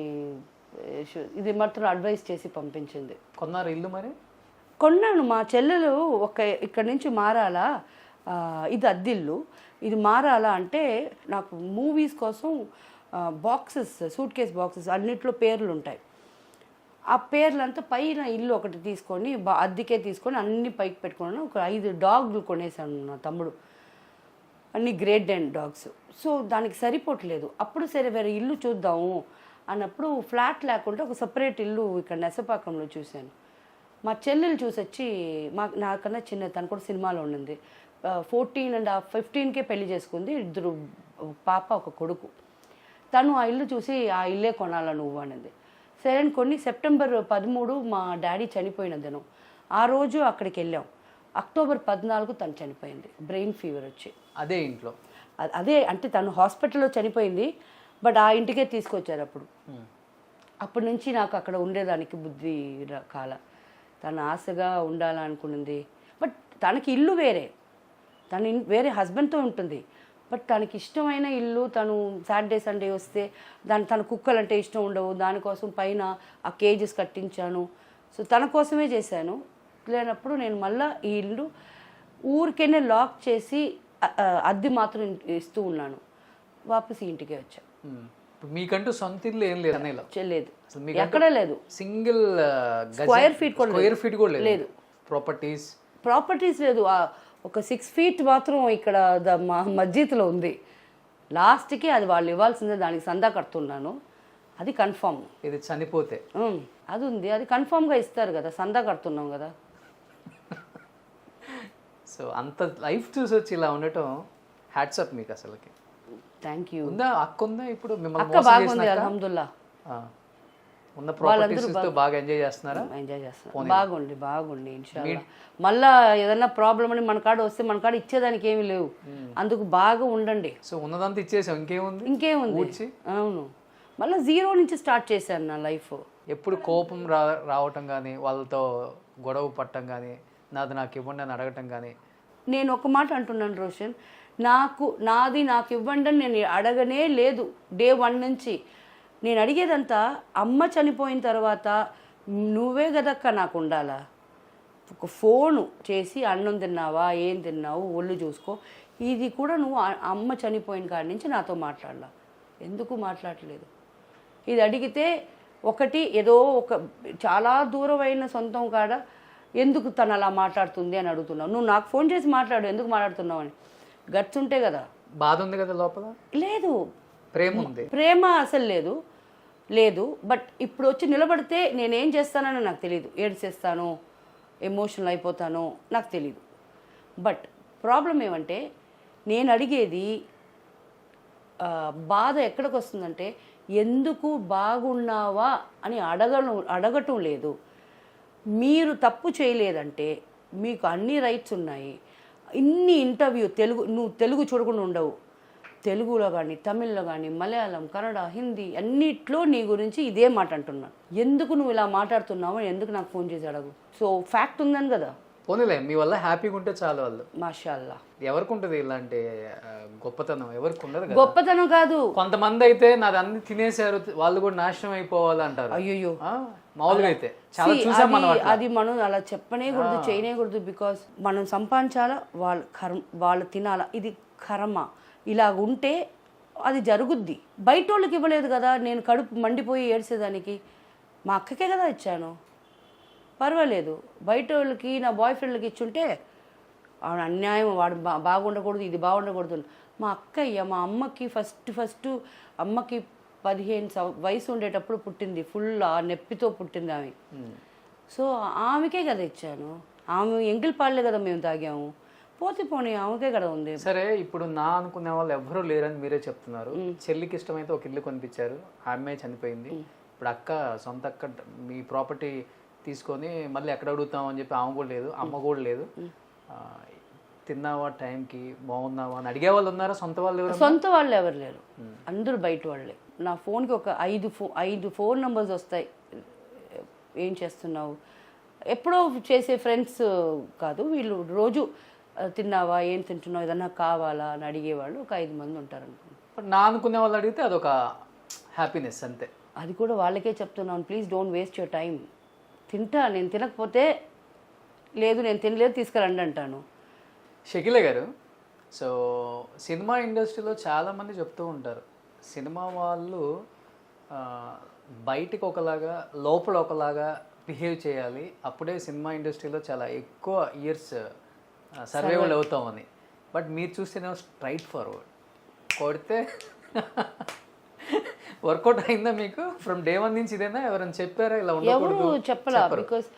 ఇది మాత్రం అడ్వైస్ చేసి పంపించింది. కొన్నారు ఇల్లు మరి? కొన్నాను. మా చెల్లెలు ఇక్కడి నుంచి మారాలా, ఇది అద్దిల్లు, ఇది మారాలా అంటే నాకు మూవీస్ కోసం బాక్సెస్, సూట్ కేస్ బాక్సెస్ అన్నిట్లో పేర్లు ఉంటాయి. ఆ పేర్లంతా పైన ఇల్లు ఒకటి తీసుకొని అద్దెకే తీసుకొని అన్ని పైకి పెట్టుకున్నాను. ఒక 5 డాగ్లు కొనేసాను నా తమ్ముడు, అన్ని గ్రేట్ డెన్ డాగ్స్. సో దానికి సరిపోవట్లేదు. అప్పుడు సరే వేరే ఇల్లు చూద్దాము అన్నప్పుడు ఫ్లాట్ లేకుండా ఒక సపరేట్ ఇల్లు ఇక్కడ నెసపాకంలో చూశాను. మా చెల్లెలు చూసొచ్చి నాకన్నా చిన్న, తను కూడా సినిమాలో ఉండింది. 14.5-15కే పెళ్లి చేసుకుంది, 2 పాప 1 కొడుకు. తను ఆ ఇల్లు చూసి ఆ ఇల్లే కొనాలా నువ్వు అనింది. సరే అని కొన్ని సెప్టెంబర్ 13 మా డాడీ చనిపోయిన దినం. ఆ రోజు అక్కడికి వెళ్ళాం. అక్టోబర్ 14 తను చనిపోయింది, బ్రెయిన్ ఫీవర్ వచ్చి. అదే ఇంట్లో? అదే అంటే తను హాస్పిటల్లో చనిపోయింది, బట్ ఆ ఇంటికే తీసుకొచ్చారు అప్పుడు. అప్పటి నుంచి నాకు అక్కడ ఉండేదానికి బుద్ధి కాల. తను ఆశగా ఉండాలనుకున్నది, బట్ తనకి ఇల్లు వేరే, తను వేరే హస్బెండ్తో ఉంటుంది. బట్ తనకి ఇష్టమైన ఇల్లు, తను సాటర్డే సండే వస్తే తన కుక్కలు అంటే ఇష్టం ఉండవు, దానికోసం పైన ఆ కేజెస్ కట్టించాను. సో తన కోసమే చేశాను. లేనప్పుడు నేను మళ్ళీ ఈ ఇల్లు ఊరికేనే లాక్ చేసి అద్దె మాత్రం ఇస్తూ ఉన్నాను. వాపస్ ఇంటికే వచ్చా. మీకంటూ సొంత ఇల్లు ఏం లేదు? లేదు, ఎక్కడా లేదు. సింగిల్ స్క్వేర్ ఫీట్ కూడా లేదు. ప్రాపర్టీస్ లేదు. ఒక 6 feet మాత్రం ఇక్కడ మా మస్జిద్లో ఉంది. లాస్ట్కి అది వాళ్ళు ఇవ్వాల్సిందే, దానికి సందా కడుతున్నాను. అది కన్ఫామ్. ఇది చనిపోతే అది ఉంది, అది కన్ఫామ్గా ఇస్తారు కదా, సందా కడుతున్నాం కదా. సో అంత లైఫ్ చూసి వచ్చి ఇలా ఉండటం హ్యాట్సప్ మీకు అసలుకి. Thank you. ఉందా అక్క? ఉందా ఇప్పుడు అక్క? బాగుంది అల్హమ్దుల్లా. ఉన్న ప్రాపర్టీస్తో బాగా ఎంజాయ్ చేస్తున్నారా? ఎంజాయ్ చేస్తున్నారు. బాగుండి ఇన్షాల్లా. మళ్ళా ఏదన్నా ప్రాబ్లం అని మన కాడ వస్తే మన కాడ ఇచ్చేదానికి ఏమీ లేవు, అందుకు బాగా ఉండండి. సో ఉన్నదంతా ఇచ్చేసాం, ఇంకేముంది? అవును, మళ్ళీ 0 నుంచి స్టార్ట్ చేశాను నా లైఫ్. ఎప్పుడు కోపం రావటం కానీ, వాళ్ళతో గొడవ పట్టడం కానీ, నాకు ఇవ్వండి అని అడగటం కానీ? నేను ఒక మాట అంటున్నాను రోషన్, నాకు ఇవ్వండి అని నేను అడగనే లేదు. డే 1 నుంచి నేను అడిగేదంతా, అమ్మ చనిపోయిన తర్వాత నువ్వే కదక్క నాకు ఉండాలా, ఒక ఫోను చేసి అన్నం తిన్నావా, ఏం తిన్నావు, ఒళ్ళు చూసుకో, ఇది కూడా నువ్వు అమ్మ చనిపోయిన కాడి నుంచి నాతో మాట్లాడాల. ఎందుకు మాట్లాడలేదు? ఇది అడిగితే ఒకటి ఏదో ఒక చాలా దూరమైన సొంతం కాడ ఎందుకు తను అలా మాట్లాడుతుంది అని అడుగుతున్నావు. నువ్వు నాకు ఫోన్ చేసి మాట్లాడు, ఎందుకు మాట్లాడుతున్నావు అని. గట్స్ ఉంటే కదా. బాధ ఉంది కదా లోపల? లేదు, ప్రేమ ఉంది. ప్రేమ అసలు లేదు. బట్ ఇప్పుడు వచ్చి నిలబడితే నేనేం చేస్తానని నాకు తెలియదు. ఏడ్చేస్తాను, ఎమోషనల్ అయిపోతాను, నాకు తెలీదు. బట్ ప్రాబ్లం ఏమంటే, నేను అడిగేది బాధ ఎక్కడికి వస్తుందంటే, ఎందుకు బాగున్నావా అని అడగటం లేదు. మీరు తప్పు చేయలేదంటే మీకు అన్ని రైట్స్ ఉన్నాయి. ఇన్ని ఇంటర్వ్యూ నువ్వు తెలుగు చూడకుండా ఉండవు. తెలుగులో కానీ, తమిళ్లో కానీ, మలయాళం, కన్నడ, హిందీ అన్నిట్లో నీ గురించి ఇదే మాట అంటున్నాను. ఎందుకు నువ్వు ఇలా మాట్లాడుతున్నావు అని ఎందుకు నాకు ఫోన్ చేసి అడగు. సో ఫ్యాక్ట్ ఉందని కదా. పోనీలే, మీ వల్ల హ్యాపీగా ఉంటే చాలు వాళ్ళు. మాషాల్లా. ఎవరికి ఉంటుంది ఇలాంటి గొప్పతనం? ఎవరికి ఉండదు. గొప్పతనం కాదు. కొంతమంది అయితే నాది అన్ని తినేసారు, వాళ్ళు కూడా నాశనం అయిపోవాలంటారు. అయ్యో, మామూలుగా అయితే చాలా చూసాం మనం. అది మనం అలా చెప్పనేకూడదు, చేయనేకూడదు. బికాస్ మనం సంపాదించాలా, వాళ్ళు తినాలా, ఇది కర్మ. ఇలా ఉంటే అది జరుగుద్ది. బయట వాళ్ళకి ఇవ్వలేదు కదా, నేను కడుపు మండిపోయి ఏడ్చేదానికి మా అక్కకే కదా ఇచ్చాను. పర్వాలేదు, బయట వాళ్ళకి, నా బాయ్ ఫ్రెండ్లకి ఇచ్చుంటే అన్యాయం, వాడు బాగుండకూడదు, ఇది బాగుండకూడదు. మా అక్కయ్య మా అమ్మకి ఫస్ట్ అమ్మకి 15 వయసు ఉండేటప్పుడు పుట్టింది. ఫుల్ ఆ నొప్పితో పుట్టింది ఆమె. సో ఆమెకే కదా ఇచ్చాను. ఆమె ఎంగిల్ పాలే కదా మేము తాగాము. పోనీ ఆమెకే కదా ఉంది. సరే, ఇప్పుడు నా అనుకునే వాళ్ళు ఎవ్వరూ లేరని మీరే చెప్తున్నారు. చెల్లికి ఇష్టమైతే ఒక ఇల్లు కొనిపించారు, ఆ అమ్మాయి చనిపోయింది. ఇప్పుడు సొంత అక్క మీ ప్రాపర్టీ తీసుకొని మళ్ళీ ఎక్కడ అడుగుతాం అని చెప్పి ఆమె కూడా లేదు, అమ్మ కూడా లేదు. తిన్నావా టైంకి, బాగున్నావా అని అడిగే వాళ్ళు ఉన్నారా? సొంత వాళ్ళు ఎవరు లేరు, అందరూ బయట వాళ్ళే. నా ఫోన్కి ఒక 5 ఫోన్ నెంబర్స్ వస్తాయి. ఏం చేస్తున్నావు, ఎప్పుడో చేసే ఫ్రెండ్స్ కాదు వీళ్ళు, రోజు తిన్నావా, ఏం తింటున్నావు, ఏదన్నా కావాలా అని అడిగేవాళ్ళు ఒక 5 మంది ఉంటారు అనుకోండి. బట్ నా అనుకునే వాళ్ళు అడిగితే అదొక హ్యాపీనెస్ అంతే. అది కూడా వాళ్ళకే చెప్తున్నాను, please don't waste your time. తింటా, నేను తినకపోతే లేదు నేను తినలేదు తీసుకురండి అంటాను. షకీల గారు, సో సినిమా ఇండస్ట్రీలో చాలామంది చెప్తూ ఉంటారు సినిమా వాళ్ళు బయటికి ఒకలాగా లోపల ఒకలాగా బిహేవ్ చేయాలి, అప్పుడే సినిమా ఇండస్ట్రీలో చాలా ఎక్కువ ఇయర్స్ సర్వైవల్ అవుతామని. బట్ మీరు చూస్తేనేమో స్ట్రైట్ ఫార్వర్డ్ కొడితే వర్కౌట్ అయిందా మీకు? ఫ్రమ్ డే 1 నుంచి ఇదేనా? ఎవరైనా చెప్పారా ఇలా ఉండకూడదు? ఎవరు చెప్పలా, బికాస్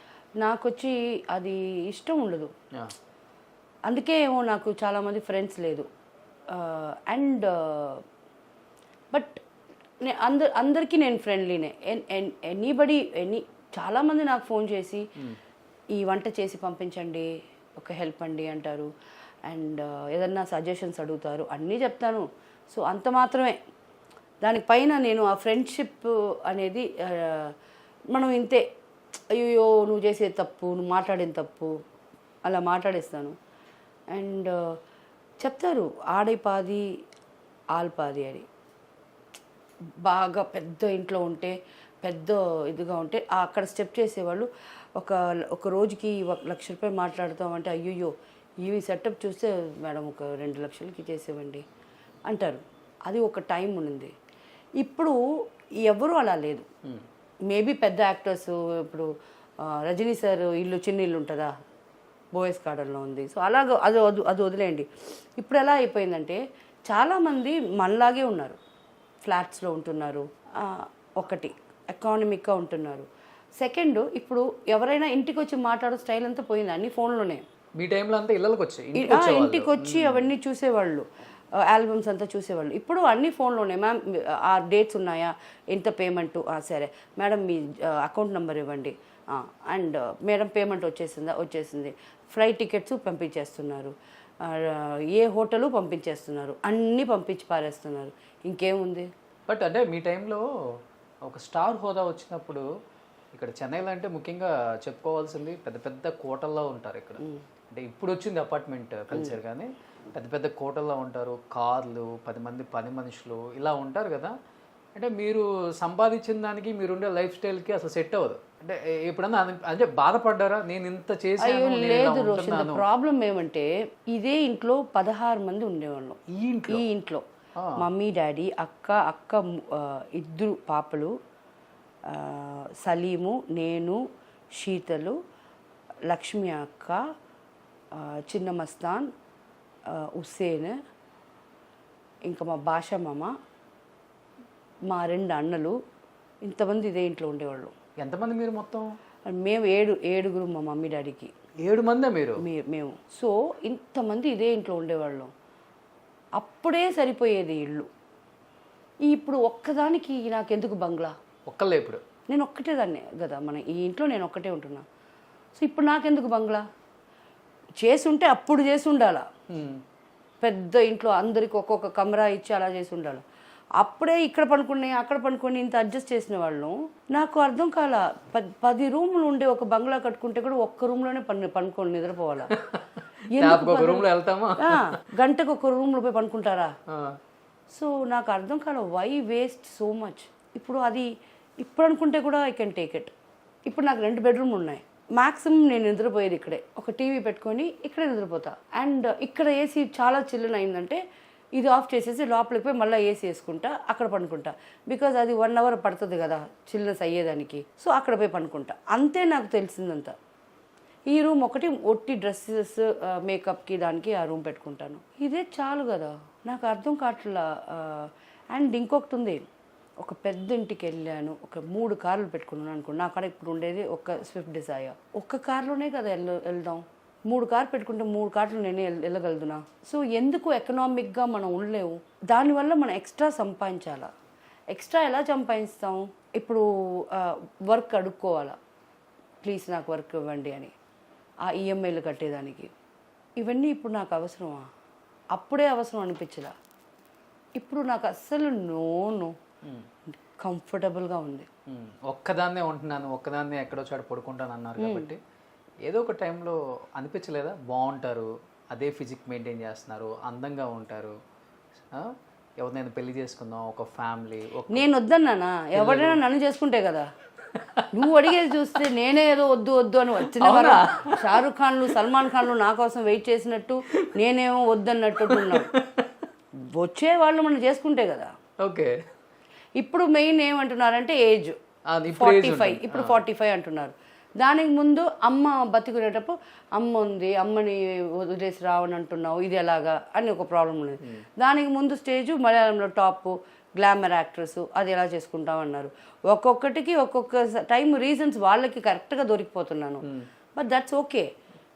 నాకు వచ్చి అది ఇష్టం ఉండదు. అందుకే ఏమో నాకు చాలామంది ఫ్రెండ్స్ లేదు. అండ్ బట్ అందరికీ నేను ఫ్రెండ్లీనే. చాలామంది నాకు ఫోన్ చేసి ఈ వంట చేసి పంపించండి, ఒక హెల్ప్ అండి అంటారు. అండ్ ఏదన్నా సజెషన్స్ అడుగుతారు, అన్నీ చెప్తాను. సో అంత మాత్రమే. దానిపైన నేను ఆ ఫ్రెండ్షిప్ అనేది మనం ఇంతే, అయ్యో నువ్వు చేసే తప్పు, నువ్వు మాట్లాడిన తప్పు అలా మాట్లాడేస్తాను. అండ్ చెప్తారు ఆడైపాది ఆల్పాది అని. బాగా పెద్ద ఇంట్లో ఉంటే, పెద్ద ఇదిగా ఉంటే అక్కడ స్టెప్ చేసేవాళ్ళు ఒక రోజుకి 1 లక్ష రూపాయలు మాట్లాడుతామంటే అయ్యో ఇవి సెటప్ చూస్తే మేడం ఒక 2 లక్షలకి చేసేవండి అంటారు. అది ఒక టైం ఉంది. ఇప్పుడు ఎవరు అలా లేదు. మేబీ పెద్ద యాక్టర్స్, ఇప్పుడు రజనీ సార్ ఇల్లు చిన్న ఇల్లు ఉంటుందా, బోయస్ గార్డెన్లో ఉంది. సో అలాగ అది వదిలేయండి. ఇప్పుడు ఎలా అయిపోయిందంటే చాలామంది మనలాగే ఉన్నారు, ఫ్లాట్స్లో ఉంటున్నారు. ఒకటి ఎకానమిక్గా ఉంటున్నారు. సెకండ్, ఇప్పుడు ఎవరైనా ఇంటికి వచ్చి మాట్లాడే స్టైల్ అంతా పోయింది, అన్ని ఫోన్లోనే. మీ టైంలో అంతా ఇళ్ళకి వచ్చి ఇంటికి వచ్చి అవన్నీ చూసేవాళ్ళు, ఆల్బమ్స్ అంతా చూసేవాళ్ళు. ఇప్పుడు అన్ని ఫోన్లోనే. మ్యామ్ ఆ డేట్స్ ఉన్నాయా, ఎంత పేమెంటు, సరే మేడం మీ అకౌంట్ నెంబర్ ఇవ్వండి, అండ్ మేడం పేమెంట్ వచ్చేసింది. ఫ్లైట్ టికెట్స్ పంపించేస్తున్నారు, ఏ హోటలు పంపించేస్తున్నారు, అన్నీ పంపించి పారేస్తున్నారు. ఇంకేముంది? బట్ అంటే మీ టైంలో ఒక స్టార్ హోదా వచ్చినప్పుడు ఇక్కడ చెన్నైలో అంటే ముఖ్యంగా చెప్పుకోవాల్సింది పెద్ద పెద్ద కోటల్లో ఉంటారు ఇక్కడ. అంటే ఇప్పుడు వచ్చింది అపార్ట్మెంట్ కల్చర్, కానీ పెద్ద పెద్ద కోటల్లో ఉంటారు, కార్లు, 10 మంది పని మనుషులు ఇలా ఉంటారు కదా. అంటే మీరు సంపాదించిన దానికి మీరుండే లైఫ్ స్టైల్కి అసలు సెట్ అవ్వదు. అంటే ఎప్పుడన్నా అంటే బాధపడ్డారా, నేను ఇంత చేసి? లేదు రోషన్, ప్రాబ్లం ఏమంటే ఇదే ఇంట్లో 16 మంది ఉండేవాళ్ళం. ఈ ఇంట్లో మమ్మీ, డాడీ, అక్క 2 పాపలు, సలీము, నేను, శీతలు, లక్ష్మి అక్క, చిన్న మస్తాన్, హుస్సేన్, ఇంకా మా భాషా మామ, మా 2 అన్నలు, ఇంతమంది ఇదే ఇంట్లో ఉండేవాళ్ళు. ఎంతమంది మీరు మొత్తం? మేము 7 మా మమ్మీ డాడీకి. 7 మందే మీరు? మేము. సో ఇంతమంది ఇదే ఇంట్లో ఉండేవాళ్ళం. అప్పుడే సరిపోయేది ఇల్లు. ఇప్పుడు ఒక్కదానికి నాకెందుకు బంగ్లా? ఒక్కళ్ళే ఇప్పుడు? నేను ఒక్కటే దాన్ని కదా, ఈ ఇంట్లో నేను ఒక్కటే ఉంటున్నా. సో ఇప్పుడు నాకెందుకు బంగ్లా? చేసుంటే అప్పుడు చేసి ఉండాలా, పెద్ద ఇంట్లో అందరికి ఒక్కొక్క కమరా ఇచ్చి అలా చేసి ఉండాలి. అప్పుడే ఇక్కడ పనుకుని అక్కడ పనుకొని ఇంత అడ్జస్ట్ చేసిన వాళ్ళు నాకు అర్థం కాల. 10 రూములు ఉండే ఒక బంగ్లా కట్టుకుంటే కూడా ఒక్క రూమ్లోనే పనుకొని నిద్రపోవాలా? గంటకు ఒక రూమ్లో పోయి పనుకుంటారా? సో నాకు అర్థం కాల, వై వేస్ట్ సో మచ్. ఇప్పుడు అనుకుంటే కూడా ఐ కెన్ టేక్ ఇట్. ఇప్పుడు నాకు 2 బెడ్రూమ్లు ఉన్నాయి. మ్యాక్సిమం నేను నిద్రపోయేది ఇక్కడే, ఒక టీవీ పెట్టుకొని ఇక్కడే నిద్రపోతా. అండ్ ఇక్కడ ఏసీ చాలా చిల్లున అయిందంటే ఇది ఆఫ్ చేసేసి లోపలికి పోయి మళ్ళీ ఏసీ వేసుకుంటా, అక్కడ పనుకుంటా. బికాజ్ అది 1 అవర్ పడుతుంది కదా చిల్నెస్ అయ్యేదానికి. సో అక్కడ పోయి పనుకుంటా. అంతే నాకు తెలిసిందంతా. ఈ రూమ్ ఒకటి ఒట్టి డ్రెస్సెస్, మేకప్కి దానికి ఆ రూమ్ పెట్టుకుంటాను. ఇదే చాలు కదా, నాకు అర్థం కావట్లా. అండ్ ఇంకొకటి ఉంది, ఒక పెద్ద ఇంటికి వెళ్ళాను, ఒక 3 కార్లు పెట్టుకున్నాను అనుకో. నా కాడ ఇప్పుడు ఉండేది ఒక స్విఫ్ట్ డిజైర్. ఒక్క కార్లోనే కదా వెళ్దాం. 3 కార్లు పెట్టుకుంటే 3 కార్లు నేనే వెళ్ళగలుగుతున్నా. సో ఎందుకు ఎకనామిక్గా మనం ఉండలేవు? దానివల్ల మనం ఎక్స్ట్రా సంపాదించాలా. ఎక్స్ట్రా ఎలా సంపాదిస్తాం? ఇప్పుడు వర్క్ అడుక్కోవాలా, ప్లీజ్ నాకు వర్క్ ఇవ్వండి అని, ఆ ఈఎంఐలు కట్టేదానికి. ఇవన్నీ ఇప్పుడు నాకు అవసరమా? అప్పుడే అవసరం అనిపించలా. ఇప్పుడు నాకు అస్సలు నో కంఫర్టబుల్గా ఉంది. ఒక్కదాన్నే ఉంటున్నాను, ఒక్కదాన్నే ఎక్కడో చాటు పడుకుంటాను అన్నారు కాబట్టి ఏదో ఒక టైంలో అనిపించలేదా బాగుంటారు, అదే ఫిజిక్ మెయింటైన్ చేస్తున్నారు, అందంగా ఉంటారు, ఎవరినైనా పెళ్లి చేసుకుందాం, ఒక ఫ్యామిలీ, నేను వద్దన్నానా? ఎవరైనా నన్ను చేసుకుంటే కదా. నువ్వు అడిగేది చూస్తే నేనే ఏదో వద్దు వద్దు అని వచ్చిన షారుఖ్ ఖాన్లు, సల్మాన్ ఖాన్లు నా కోసం వెయిట్ చేసినట్టు నేనేమో వద్దన్నట్టు ఉన్నాను. వచ్చే వాళ్ళు మనం చేసుకుంటే కదా. ఓకే. ఇప్పుడు మెయిన్ ఏమంటున్నారంటే ఏజ్ 45, ఇప్పుడు 45 అంటున్నారు. దానికి ముందు అమ్మ బతికునేటప్పుడు అమ్మ ఉంది, అమ్మని వదిలేసి రావని అంటున్నావు, ఇది ఎలాగా అని ఒక ప్రాబ్లం ఉంది. దానికి ముందు స్టేజ్ మలయాళంలో టాప్ గ్లామర్ యాక్ట్రెస్, అది ఎలా చేసుకుంటామన్నారు. ఒక్కొక్కటికి ఒక్కొక్క టైం రీజన్స్ వాళ్ళకి కరెక్ట్గా దొరికిపోతున్నాను. But that's okay.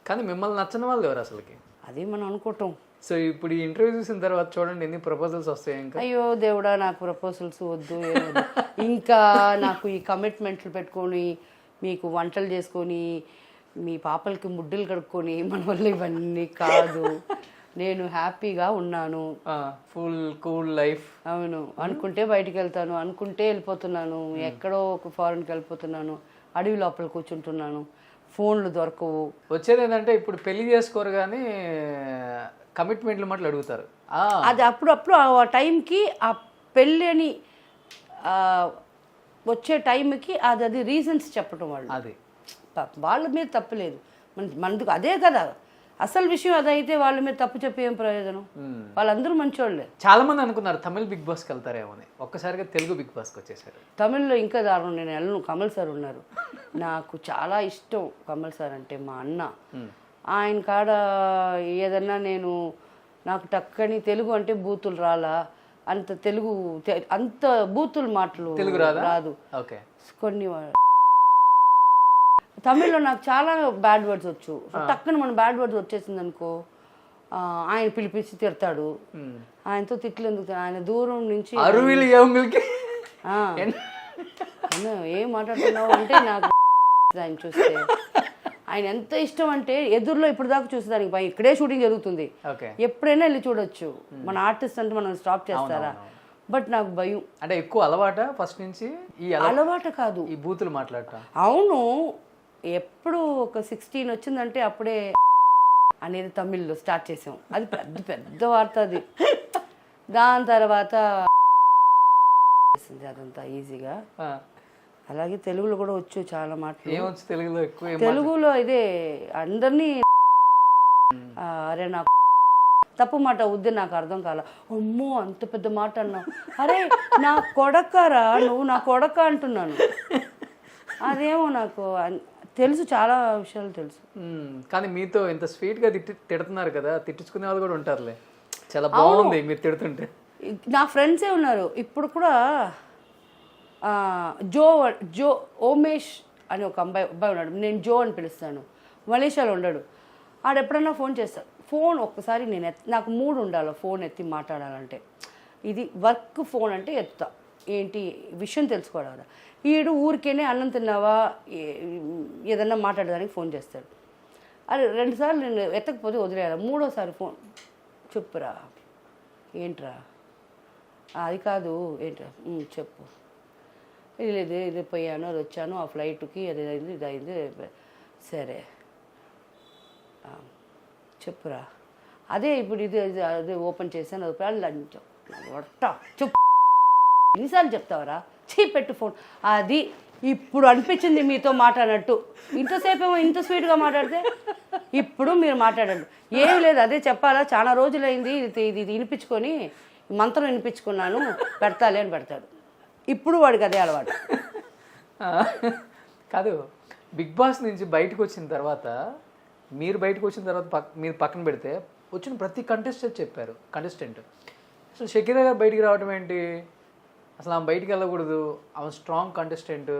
కానీ మిమ్మల్ని నచ్చని వాళ్ళు ఎవరు అసలుకి? అది మనం అనుకోవటం. సో ఇప్పుడు ఈ ఇంటర్వ్యూ చూసిన తర్వాత చూడండి ఎన్ని ప్రపోజల్స్ వస్తాయి. ఇంకా అయ్యో దేవుడా, నాకు ప్రపోజల్స్ వద్దు, ఏమొద్దు. ఇంకా నాకు ఈ కమిట్మెంట్లు పెట్టుకొని మీకు వంటలు చేసుకొని మీ పాపలకి ముడ్డులు కడుక్కొని మన వల్ల ఇవన్నీ కాదు. నేను హ్యాపీగా ఉన్నాను, ఫుల్ కూల్ లైఫ్. అవును, అనుకుంటే బయటికి వెళ్తాను, అనుకుంటే వెళ్ళిపోతున్నాను, ఎక్కడో ఒక ఫారెన్కి వెళ్ళిపోతున్నాను, అడవి లోపల కూర్చుంటున్నాను, ఫోన్లు దొరకవు. వచ్చేది ఏంటంటే ఇప్పుడు పెళ్లి చేసుకోరు కానీ కమిట్మెంట్లు మాటలు అడుగుతారు. అది అప్పుడప్పుడు ఆ టైంకి ఆ పెళ్ళి అని వచ్చే టైంకి అది రీజన్స్ చెప్పడం వాళ్ళు. అది వాళ్ళ మీద తప్పులేదు, మనకు అదే కదా అసలు విషయం. అదైతే వాళ్ళ మీద తప్పు చెప్పి ఏం ప్రయోజనం? వాళ్ళందరూ మంచోళ్ళే. చాలా మంది అనుకున్నారు తమిళ్ బిగ్ బాస్కి వెళ్తారేమో అని, ఒక్కసారిగా తెలుగు బిగ్ బాస్కి వచ్చేసారు. తమిళ్లో ఇంకా దారుణం. నేను వెళ్ళను. కమల్ సార్ ఉన్నారు, నాకు చాలా ఇష్టం కమల్ సార్ అంటే. మా అన్న ఆయన కాడ ఏదన్నా నాకు టక్కని తెలుగు అంటే బూతులు రాలా, అంత తెలుగు అంత బూతులు మాటలు తెలుగు రాదు. కొన్ని తమిళ్లో నాకు చాలా బ్యాడ్ వర్డ్స్ వచ్చు. టక్కున మన బ్యాడ్ వర్డ్స్ వచ్చేసింది అనుకో, ఆయన పిలిపించి తిడతాడు. ఆయనతో తిట్లు ఎందుకు? ఆయన దూరం నుంచి ఏం మాట్లాడుతున్నావు అంటే నాకు ఆయన చూస్తే ఆయన ఎంత ఇష్టం అంటే ఎదురులో ఇప్పుడు దాకా చూసేదానికి భయం. ఇక్కడే షూటింగ్ జరుగుతుంది, ఎప్పుడైనా వెళ్ళి చూడొచ్చు. మన ఆర్టిస్ట్ అంటే మనం స్టాప్ చేస్తారా? బట్ నాకు భయం. అంటే ఎక్కువ అలవాట ఫస్ట్ నుంచి? అలవాట కాదు, ఈ బూతులు మాట్లాడటం. అవును, ఎప్పుడు ఒక 16 వచ్చిందంటే అప్పుడే అనేది తమిళ్లో స్టార్ట్ చేసాం. అది పెద్ద పెద్ద వార్త అది. దాని తర్వాత అదంతా ఈజీగా. అలాగే తెలుగులో కూడా వచ్చు చాలా మాటలు. ఏమొచ్చు తెలుగులో? ఎక్కువ తెలుగులో ఇదే అందరినీ అరే నాకు తప్పు మాట వద్దు, నాకు అర్థం కాల. అమ్మో అంత పెద్ద మాట అన్నావు, అరే నా కొడకరా నువ్వు, నా కొడక అంటున్నాను. అదేమో నాకు తెలుసు, చాలా విషయాలు తెలుసు. కానీ మీతో ఇంత స్వీట్గా తిడుతున్నారు కదా, తిట్టించుకునే వాళ్ళు కూడా ఉంటారులే. చాలా బాగుంది మీరు తిడుతుంటే. నా ఫ్రెండ్సే ఉన్నారు ఇప్పుడు కూడా. జో ఓమేష్ అని ఒక అబ్బాయి ఉన్నాడు, నేను జో అని పిలుస్తాను. మలేషియాలో ఉన్నాడు. ఆడు ఎప్పుడన్నా ఫోన్ చేస్తాడు. ఫోన్ ఒక్కసారి నాకు మూడు ఉండాలి ఫోన్ ఎత్తి మాట్లాడాలంటే. ఇది వర్క్ ఫోన్ అంటే ఎత్తుతా, ఏంటి విషయం తెలుసుకోవాలి. ఈడు ఊరికేనే అన్నం తిన్నావా ఏదన్నా మాట్లాడడానికి ఫోన్ చేస్తాడు. అది 2 సార్లు నేను ఎత్తకపోతే వదిలేయాలి. 3వసారి ఫోన్, చెప్పురా ఏంట్రా, అది కాదు ఏంట్రా చెప్పు, ఇది పోయాను, అది వచ్చాను, ఆ ఫ్లైట్కి అది అయింది, ఇది అయింది, సరే చెప్పురా, అదే ఇప్పుడు ఇది అదే ఓపెన్ చేశాను, అది లంచ్ చెప్పు, ఎన్నిసార్లు చెప్తావరా, పెట్టు ఫోన్. అది ఇప్పుడు అనిపించింది మీతో మాట్లాడినట్టు. ఇంతసేపు ఏమో ఇంత స్వీట్గా మాట్లాడితే ఇప్పుడు మీరు మాట్లాడండి. ఏం లేదు, అదే చెప్పాలా, చాలా రోజులైంది ఇది వినిపించుకొని మంత్రం వినిపించుకున్నాను, పెడతాలే అని పెడతాడు. ఇప్పుడు వాడికి అదే అలవాటు. కాదు, బిగ్ బాస్ నుంచి బయటకు వచ్చిన తర్వాత మీరు పక్కన పెడితే వచ్చిన ప్రతి కంటెస్టెంట్ అసలు షకీరా గారు బయటికి రావడం ఏంటి, అసలు ఆమె బయటికి వెళ్ళకూడదు, ఆమె స్ట్రాంగ్ కంటెస్టెంట్,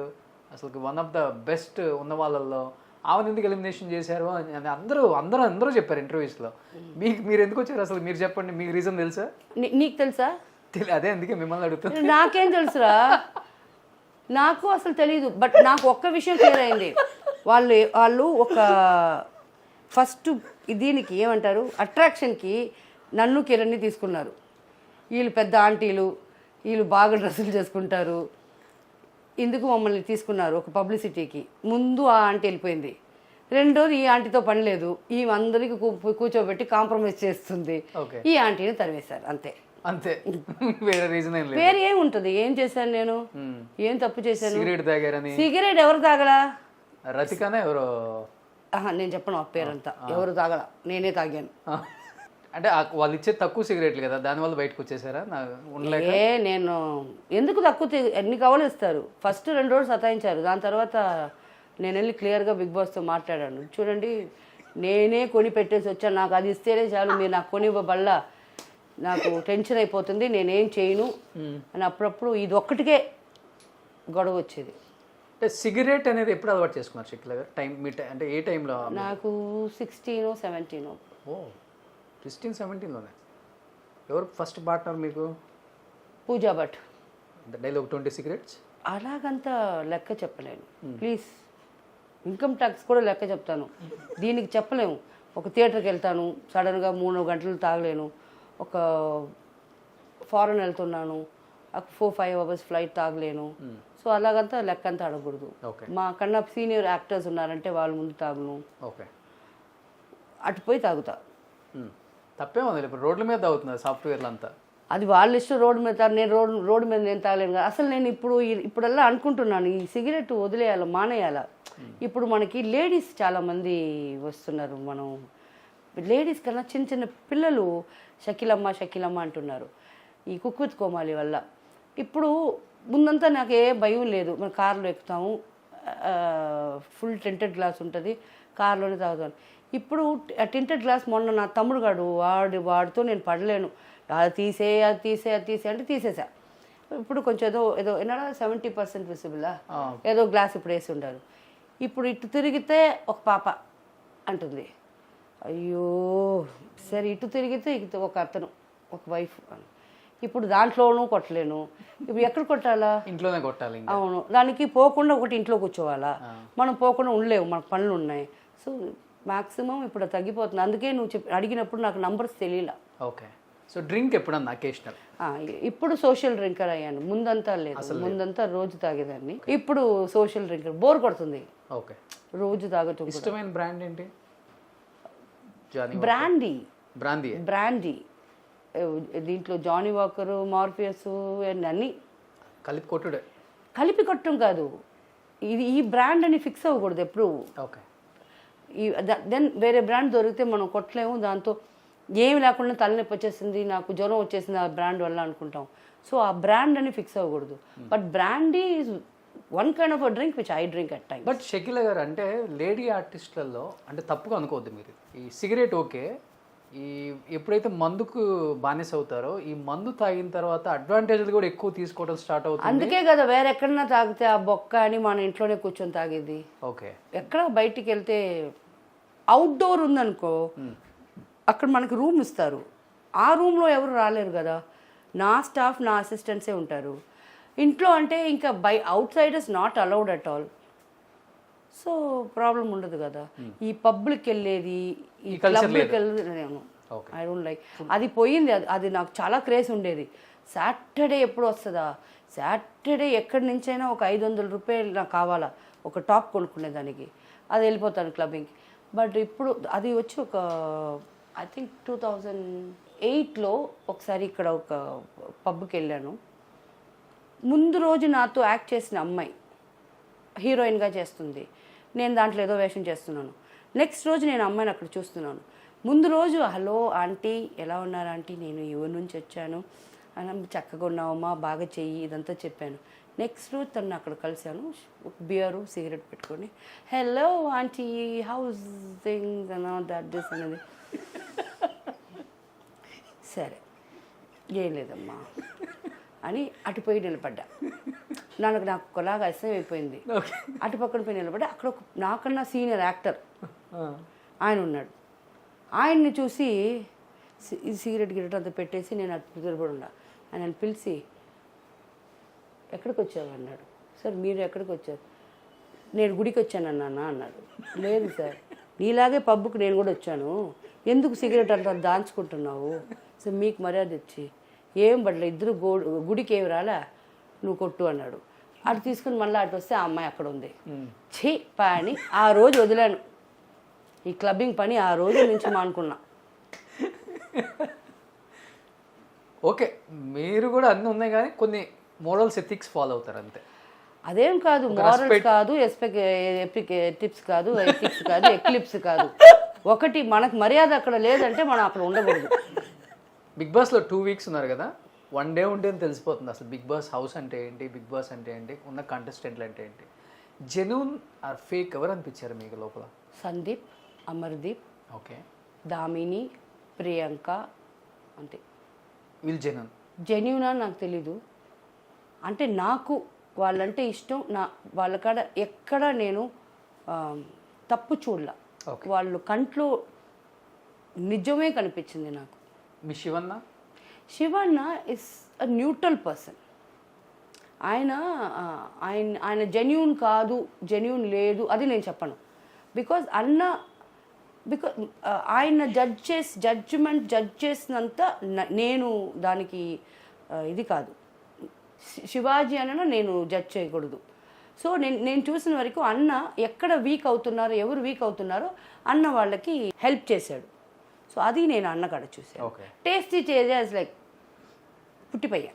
అసలు వన్ ఆఫ్ ద బెస్ట్ ఉన్న వాళ్ళల్లో ఆమెను ఎందుకు ఎలిమినేషన్ చేశారు అని అందరూ చెప్పారు ఇంటర్వ్యూస్లో. మీరు ఎందుకు వచ్చారు అసలు? మీరు చెప్పండి, మీకు రీజన్ తెలుసా? నీకు తెలుసా? అదే అందుకే మిమ్మల్ని అడుగుతాను. నాకేం తెలుసురా, నాకు అసలు తెలీదు. బట్ నాకు ఒక్క విషయం క్లియర్ అయింది. వాళ్ళు ఒక ఫస్ట్ దీనికి ఏమంటారు, అట్రాక్షన్కి నన్ను కిరణ్ని తీసుకున్నారు. వీళ్ళు పెద్ద ఆంటీలు, వీళ్ళు బాగా డ్రెస్సులు చేసుకుంటారు, ఇందుకు మమ్మల్ని తీసుకున్నారు ఒక పబ్లిసిటీకి. ముందు ఆ ఆంటీ వెళ్ళిపోయింది, రెండోది ఈ ఆంటీతో పని లేదు, ఈ అందరికి కూర్చోబెట్టి కాంప్రమైజ్ చేస్తుంది, ఓకే ఈ ఆంటీని తరివేశారు అంతే. అంతే వేరే రీజన్ ఏం లేదు. పేరు ఏముంటుంది, ఏం చేశాను నేను, ఏం తప్పు చేశాను? సిగరెట్ తాగారని. సిగరెట్ ఎవరు తాగలా? రతికానే ఎవరో, నేను చెప్పను ఆ పేరంతా, ఎవరు తాగలా, నేనే తాగాను. అంటే వాళ్ళు ఇచ్చే తక్కువ సిగరెట్లు కదా, దానివల్ల బయటకు వచ్చేసారా? ఉండలేక నేను ఎందుకు తక్కువ ఎన్ని కావాలో ఇస్తారు. ఫస్ట్ 2 రోజులు సతాయించారు, దాని తర్వాత నేను వెళ్ళి క్లియర్గా బిగ్ బాస్తో మాట్లాడాను. చూడండి నేనే కొని పెట్టేసి వచ్చాను, నాకు అది ఇస్తేనే చాలు, మీరు నాకు కొనివ్వబల్లా నాకు టెన్షన్ అయిపోతుంది, నేనేం చేయను అని అప్పుడప్పుడు ఇది ఒక్కటికే గొడవ వచ్చేది. అంటే సిగరెట్ అనేది ఎప్పుడు అలవాటు చేసుకున్నారు షకిల గారు? టైం మీ అంటే ఏ టైంలో? నాకు 16, 17. ఓ 16, 17లోనే. ఎవరు ఫస్ట్ పార్ట్నర్ మీకు? పూజా భట్. డైలీ ఒక 20 సిగరెట్స్? అలాగంతా లెక్క చెప్పలేను ప్లీజ్, ఇన్కమ్ ట్యాక్స్ కూడా లెక్క చెప్తాను, దీనికి చెప్పలేము. ఒక థియేటర్కి వెళ్తాను, సడన్గా 3 గంటలు తాగలేను. ఒక ఫారెన్ వెళ్తున్నాను, 4-5 అవర్స్ ఫ్లైట్ తాగలేను. సో అలాగంతా లెక్క అంతా అడగకూడదు. మా కన్నా సీనియర్ యాక్టర్స్ ఉన్నారంటే వాళ్ళ ముందు తాగును, ఓకే అటు పోయి తాగుతా. తప్పే ఉంది, ఇప్పుడు రోడ్ల మీద తాగుతున్నారు సాఫ్ట్వేర్లు అంతా. అది వాళ్ళ ఇష్టం, రోడ్డు మీద తాగు, నేను రోడ్డు మీద నేను తాగలేను కదా. అసలు నేను ఇప్పుడల్లా అనుకుంటున్నాను ఈ సిగరెట్ వదిలేయాలి, మానేయాలా. ఇప్పుడు మనకి లేడీస్ చాలామంది వస్తున్నారు, మనం లేడీస్ కన్నా చిన్న చిన్న పిల్లలు షకీలమ్మ అంటున్నారు ఈ కుక్ విత్ కోమాలి వల్ల. ఇప్పుడు ముందంతా నాకు ఏ భయం లేదు, మన కార్లో ఎక్కుతాము, ఫుల్ టెంటెడ్ గ్లాస్ ఉంటుంది, కార్లోనే తాగుతాను. ఇప్పుడు ఆ టెంటెడ్ గ్లాస్ మొన్న నా తమ్ముడు గాడు వాడితో నేను పడలేను, అది తీసే అంటే తీసేసా. ఇప్పుడు కొంచెం ఏదో ఏనాడా 70% విసిబులా ఏదో గ్లాస్ ఇప్పుడు వేసి ఉండారు. ఇప్పుడు ఇటు తిరిగితే ఒక పాప అంటుంది, అయ్యో సరే ఇటు తిరిగితే ఒక అతను, ఒక వైఫ్. ఇప్పుడు దాంట్లోనూ కొట్టలేను, ఇప్పుడు ఎక్కడ కొట్టాలా? ఇంట్లోనే కొట్టాలి. అవును, దానికి పోకుండా ఒకటి ఇంట్లో కూర్చోవాలా, మనం పోకుండా ఉండలేము, మనకు పనులు ఉన్నాయి. సో మ్యాక్సిమం ఇప్పుడు తగ్గిపోతుంది. అందుకే నువ్వు అడిగినప్పుడు నాకు నంబర్స్ తెలియలా. ఓకే. సో డ్రింక్ ఎప్పుడన్నా అకేషనల్? ఇప్పుడు సోషల్ డ్రింకర్ అయ్యాను, ముందంతా లేదు, ముందంతా రోజు తాగేదాన్ని, ఇప్పుడు సోషల్ డ్రింకర్. బోర్ కొడుతుంది, ఓకే రోజు తాగటం. ఇష్టమైన బ్రాండ్ ఏంటి? బ్రాండీ. దీంట్లో జానీ వాకరు, మార్ఫియస్ అన్నీ కలిపి కొట్టడం కాదు, ఈ బ్రాండ్ అని ఫిక్స్ అవ్వకూడదు ఎప్పుడు. ఓకే. దెన్ వేరే బ్రాండ్ దొరికితే మనం కొట్టలేము, దాంతో ఏమి లేకుండా తలనొప్పి వచ్చేసింది, నాకు జ్వరం వచ్చేసింది ఆ బ్రాండ్ వల్ల అనుకుంటాం. సో ఆ బ్రాండ్ అని ఫిక్స్ అవ్వకూడదు. But brandy is one kind of a drink which I drink at time. But Shakeela గారు అంటే లేడీ ఆర్టిస్టులలో అంటే తప్పుగా అనుకోవద్దు మీరు, ఈ సిగరెట్ ఓకే, ఈ ఎప్పుడైతే మందుకు బానిస అవుతారో ఈ మందు తాగిన తర్వాత అడ్వాంటేజ్లు కూడా ఎక్కువ తీసుకోవడం స్టార్ట్ అవుతుంది. అందుకే కదా వేరే ఎక్కడన్నా తాగితే ఆ బొక్క అని మన ఇంట్లోనే కూర్చొని తాగేది. ఓకే. ఎక్కడ బయటికి వెళ్తే అవుట్డోర్ ఉందనుకో, అక్కడ మనకి రూమ్ ఇస్తారు, ఆ రూమ్లో ఎవరు రాలేరు కదా, నా స్టాఫ్ నా అసిస్టెంట్సే ఉంటారు. ఇంట్లో అంటే ఇంకా outsiders not allowed at all. So problem ఉండదు కదా. ఈ పబ్లిక్ వెళ్ళేది, ఈ క్లబ్కి వెళ్ళేది ఐ డోంట్ లైక్. అది పోయింది, అది నాకు చాలా క్రేజ్ ఉండేది. సాటర్డే ఎప్పుడు వస్తుందా, సాటర్డే ఎక్కడి నుంచైనా ఒక 500 రూపాయలు నాకు కావాలా ఒక టాప్ కొనుక్కునేదానికి, అది వెళ్ళిపోతాను క్లబ్బింగ్కి. బట్ ఇప్పుడు అది వచ్చి ఒక ఐ థింక్ 2008లో ఒకసారి ఇక్కడ ఒక పబ్కి వెళ్ళాను. ముందు రోజు నాతో యాక్ట్ చేసిన అమ్మాయి హీరోయిన్గా చేస్తుంది, నేను దాంట్లో ఏదో వేషం చేస్తున్నాను. నెక్స్ట్ రోజు నేను అమ్మాయిని అక్కడ చూస్తున్నాను. ముందు రోజు హలో ఆంటీ ఎలా ఉన్నారు ఆంటీ, నేను ఊరి నుంచి వచ్చాను, చక్కగా ఉన్నావమ్మా, బాగా చెయ్యి, ఇదంతా చెప్పాను. నెక్స్ట్ రోజు తను అక్కడ కలిశాను, ఒక బియరు సిగరెట్ పెట్టుకొని హలో ఆంటీ హౌస్ థింగ్స్ అన్నా దిస్ అనేది. సరే ఏం లేదమ్మా అని అటుపోయి నిలబడ్డా. నాకు ఒకలాగా అసహ్యం అయిపోయింది. అటు పక్కన పోయి నిలబడ్డా. అక్కడ ఒక నాకన్నా సీనియర్ యాక్టర్ ఆయన ఉన్నాడు. ఆయన్ని చూసి సిగరెట్ అంతా పెట్టేసి నేను అటు నిలబడి ఉన్నా. ఆయన పిలిచి ఎక్కడికి వచ్చావు అన్నాడు. సార్ మీరు ఎక్కడికి వచ్చారు? నేను గుడికి వచ్చానన్నా అన్నాడు. లేదు సార్, నీలాగే పబ్బుకి నేను కూడా వచ్చాను, ఎందుకు సిగరెట్ అంతా దాంచుకుంటున్నావు? సో మీకు మర్యాద ఇచ్చి ఏం పడలే, ఇద్దరు గుడికి ఏమి రాలా, నువ్వు కొట్టు అన్నాడు. అటు తీసుకుని మళ్ళీ అటు వస్తే ఆ అమ్మాయి అక్కడ ఉంది. ఛీ పా అని ఆ రోజు వదిలాను. ఈ క్లబ్బింగ్ పని ఆ రోజు నుంచి మానుకున్నా. ఓకే, మీరు కూడా అన్నీ ఉన్నాయి కానీ కొన్ని మోరల్స్ ఎథిక్స్ ఫాలో అవుతారు అంతే. అదేం కాదు, మోరల్స్ కాదు, టిప్స్ కాదు, ఎథిక్స్ కాదు, ఎక్లిప్స్ కాదు. ఒకటి మనకు మర్యాద అక్కడ లేదంటే మనం అక్కడ ఉండకూడదు. బిగ్ బాస్లో 2 వీక్స్ ఉన్నారు కదా, 1 డే ఉంటే తెలిసిపోతుంది అసలు బిగ్ బాస్ హౌస్ అంటే ఏంటి, బిగ్ బాస్ అంటే ఏంటి, ఉన్న కంటెస్టెంట్లు అంటే ఏంటి. జెన్యూన్ ఆర్ ఫేక్ ఎవరు అనిపించారు మీకు లోపల? సందీప్, అమర్దీప్, ఓకే, దామిని, ప్రియాంక, అంతే. వీళ్ళు జెన్యూన్? జెన్యూన్ అని నాకు తెలీదు. అంటే నాకు వాళ్ళంటే ఇష్టం. వాళ్ళ కాడ ఎక్కడ నేను తప్పు చూడలా. వాళ్ళు కంట్లో నిజమే కనిపించింది నాకు. మీ Shivanna? Shivanna is a neutral person. ఆయన ఆయన జెన్యూన్ కాదు, జెన్యూన్ లేదు అది నేను చెప్పను. బికాజ్ ఆయన జడ్జ్ చేసినంత నేను దానికి ఇది కాదు. శివాజీ అన్న నేను జడ్జ్ చేయకూడదు. సో నేను చూసిన వరకు అన్న ఎక్కడ వీక్ అవుతున్నారో, ఎవరు వీక్ అవుతున్నారో అన్న వాళ్ళకి హెల్ప్ చేశాడు. సో అది నేను అన్న కాడ చూసాను. టేస్టీ చేసేది లైక్ పుట్టిపోయా.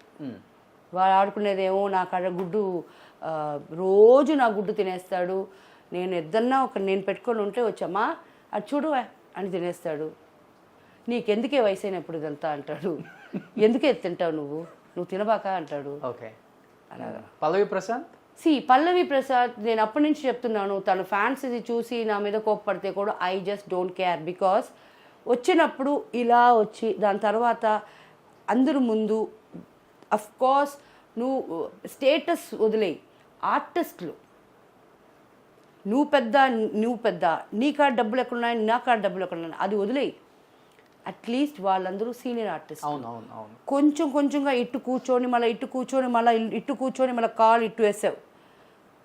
వాడు ఆడుకునేదేమో నా కాడ గుడ్డు, రోజు నా గుడ్డు తినేస్తాడు. నేను ఏదన్నా నేను పెట్టుకొని ఉంటే వచ్చామా అది చూడు అని తినేస్తాడు. నీకెందుకే వయసు అయినప్పుడు ఇదంతా అంటాడు. ఎందుకే తింటావు నువ్వు తినబాక అంటాడు. ఓకే, అలాగా. పల్లవి ప్రశాంత్? పల్లవి ప్రసాద్ నేను అప్పటి నుంచి చెప్తున్నాను, తన ఫ్యాన్స్ ఇది చూసి నా మీద కోప్పడితే కూడా I just don't care. Because వచ్చినప్పుడు ఇలా వచ్చి దాని తర్వాత అందరు ముందు అఫ్ కోర్స్ నువ్వు స్టేటస్ వదిలేయి. ఆర్టిస్టులు నువ్వు పెద్ద నీ కాడ డబ్బులు ఎక్కడున్నాయి, నా కాడ డబ్బులు ఎక్కడున్నాయి అది వదిలేయి. అట్లీస్ట్ వాళ్ళందరూ సీనియర్ ఆర్టిస్ట్. కొంచెంగా ఇట్టు కూర్చొని మళ్ళీ కాలు ఇట్టు వేసావు.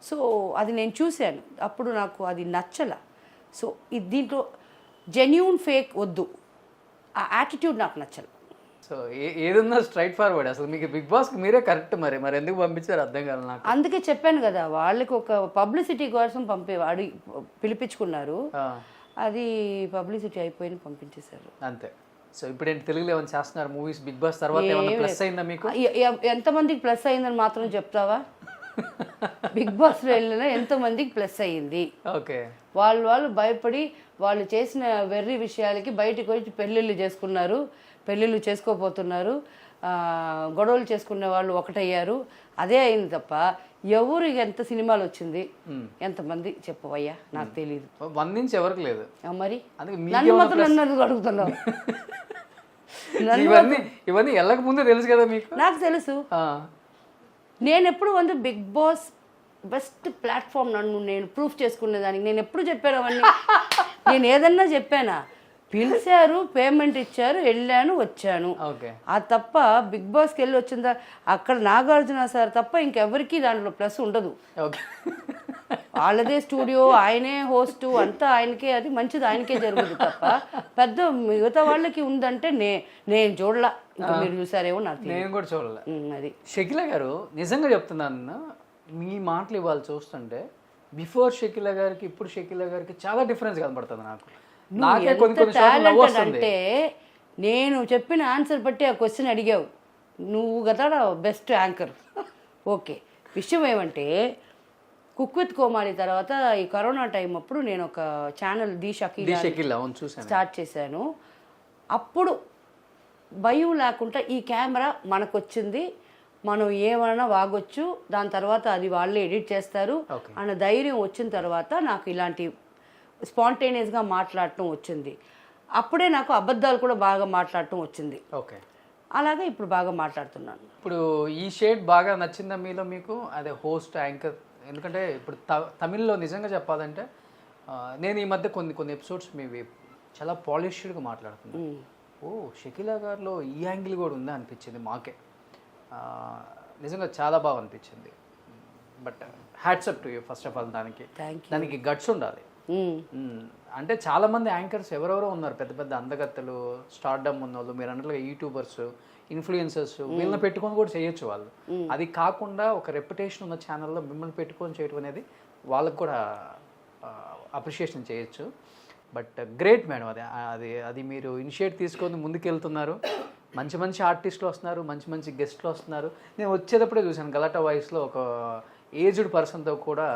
సో అది నేను చూశాను, అప్పుడు నాకు అది నచ్చల. సో దీంట్లో జెన్యూన్ ఫేక్ వద్దు, ఆ యాటిట్యూడ్ నాకు నచ్చల. సో ఏదన్నా స్ట్రైట్ ఫార్వర్డ్. అసలు మీకు బిగ్ బాస్కి మీరే కరెక్ట్. మరి ఎందుకు పంపించారు అర్థం కాదు నాకు. అందుకే చెప్పాను కదా, వాళ్ళకి ఒక పబ్లిసిటీ కోసం పిలిపించుకున్నారు. అది పబ్లిసిటీ అయిపోయి పంపించేశారు అంతే. సో ఇప్పుడు ఏంటి, తెలుగులో ఏమైనా చేస్తున్నారు మూవీస్? బిగ్ బాస్ తర్వాత ఏమైనా ప్లస్ అయిందా మీకు? ఎంతమందికి ప్లస్ అయిందని మాత్రం చెప్తావా? బిగ్ బాస్లో వెళ్ళినా ఎంతమందికి ప్లస్ అయ్యింది. ఓకే, వాళ్ళు భయపడి వాళ్ళు చేసిన వెర్రి విషయాలకి బయటకు వచ్చి పెళ్ళిళ్ళు చేసుకోపోతున్నారు. గొడవలు చేసుకునే వాళ్ళు ఒకటయ్యారు. అదే అయింది తప్ప ఎవరు ఎంత సినిమాలు వచ్చింది, ఎంతమంది చెప్పవయ్యా నాకు తెలియదు. 1 నుంచి ఎవరికి లేదు. మరి నన్ను మాత్రం నన్ను అడుగుతున్నావు. ఇవన్నీ వెళ్ళక ముందే తెలుసు కదా మీకు? నాకు తెలుసు. నేను ఎప్పుడు బిగ్ బాస్ బెస్ట్ ప్లాట్ఫామ్ నేను ప్రూఫ్ చేసుకునేదానికి నేను ఎప్పుడు చెప్పాను అవన్నీ. నేను ఏదన్నా చెప్పానా? పిలిచారు, పేమెంట్ ఇచ్చారు, వెళ్ళాను, వచ్చాను. ఆ తప్ప బిగ్ బాస్కి వెళ్ళి వచ్చిందా అక్కడ నాగార్జున సార్ తప్ప ఇంకెవరికి దాంట్లో ప్లస్ ఉండదు. వాళ్ళదే స్టూడియో, ఆయనే హోస్ట్, అంతా ఆయనకే, అది మంచిది ఆయనకే జరుగుతుంది తప్ప పెద్ద మిగతా వాళ్ళకి ఉందంటే నేను చూడలా. ఇంకా మీరు చూసారేమో నాకు నేను కూడా చూడలే. అది షకీలా గారు నిజంగా చెప్తున్నాను, మీ మాటలు ఇవాళ చూస్తుంటే బిఫోర్ షకీలా గారికి ఇప్పుడు షకీలా గారికి చాలా డిఫరెన్స్ కనబడుతుంది నాకు. నాకే అంటే నేను చెప్పిన ఆన్సర్ బట్టి ఆ క్వశ్చన్ అడిగావు నువ్వు కదా బెస్ట్ యాంకర్. ఓకే, విషయం ఏమంటే కుక్ విత్ కోమాలి తర్వాత ఈ కరోనా టైం అప్పుడు నేను ఒక ఛానల్ ది షకీలా స్టార్ట్ చేశాను. అప్పుడు భయం లేకుండా ఈ కెమెరా మనకు వచ్చింది, మనం ఏమైనా వాగొచ్చు, దాని తర్వాత అది వాళ్ళే ఎడిట్ చేస్తారు అన్న ధైర్యం వచ్చిన తర్వాత నాకు ఇలాంటి స్పాంటేనియస్గా మాట్లాడటం వచ్చింది. అప్పుడే నాకు అబద్ధాలు కూడా బాగా మాట్లాడటం వచ్చింది. ఓకే, అలాగే ఇప్పుడు బాగా మాట్లాడుతున్నాను. ఇప్పుడు ఈ షేడ్ బాగా నచ్చిందా మీలో మీకు? అదే హోస్ట్, యాంకర్. ఎందుకంటే ఇప్పుడు తమిళ్లో నిజంగా చెప్పాలంటే నేను ఈ మధ్య కొన్ని ఎపిసోడ్స్ మీవి చాలా పాలిష్డ్గా మాట్లాడుతున్నాను. షకీలా గారిలో ఈ యాంగిల్ కూడా ఉందా అనిపించింది మాకే. నిజంగా చాలా బాగా అనిపించింది. But hats up to you first of all. దానికి గట్స్ ఉండాలి. అంటే చాలా మంది యాంకర్స్ ఎవరెవరో ఉన్నారు, పెద్ద పెద్ద అందగత్తలు, స్టార్డమ్ ఉన్న వాళ్ళు, మీరు అన్నట్లుగా యూట్యూబర్స్, ఇన్ఫ్లుయెన్సర్స్, వీళ్ళని పెట్టుకొని కూడా చేయొచ్చు వాళ్ళు. అది కాకుండా ఒక రెప్యుటేషన్ ఉన్న ఛానల్లో మిమ్మల్ని పెట్టుకొని చేయడం అనేది వాళ్ళకు కూడా అప్రిషియేషన్ చేయొచ్చు. బట్ గ్రేట్ మేడం, అది అది అది మీరు ఇనిషియేట్ తీసుకొని ముందుకెళ్తున్నారు. మంచి మంచి ఆర్టిస్టులు వస్తున్నారు, మంచి మంచి గెస్ట్లు వస్తున్నారు. నేను వచ్చేటప్పుడే చూశాను గలాటా వాయిస్లో ఒక ఏజ్డ్ పర్సన్తో కూడా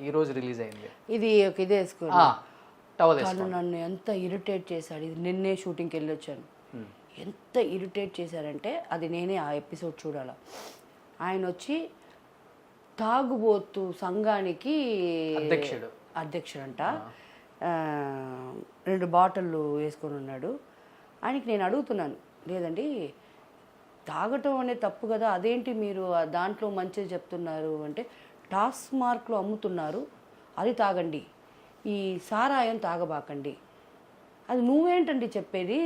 ఈరోజు రిలీజ్ అయింది. ఇది ఒక ఇదే వేసుకో టవల్ తను నన్ను ఎంత ఇరిటేట్ చేశాడు. ఇది నిన్నే షూటింగ్కి వెళ్ళి వచ్చాను. ఎంత ఇరిటేట్ చేశారంటే అది నేనే ఆ ఎపిసోడ్ చూడాల. ఆయన వచ్చి తాగుబోతు సంఘానికి అధ్యక్షుడంట. 2 బాటిళ్ళు వేసుకొని ఉన్నాడు. ఆయనకి నేను అడుగుతున్నాను, లేదండి తాగటం అనేది తప్పు కదా, అదేంటి మీరు దాంట్లో మంచిది చెప్తున్నారు అంటే, టాస్క్ మార్క్లో అమ్ముతున్నారు అది తాగండి, ఈ సారాయం తాగబాకండి. అది నువ్వేంటండి చెప్పేది,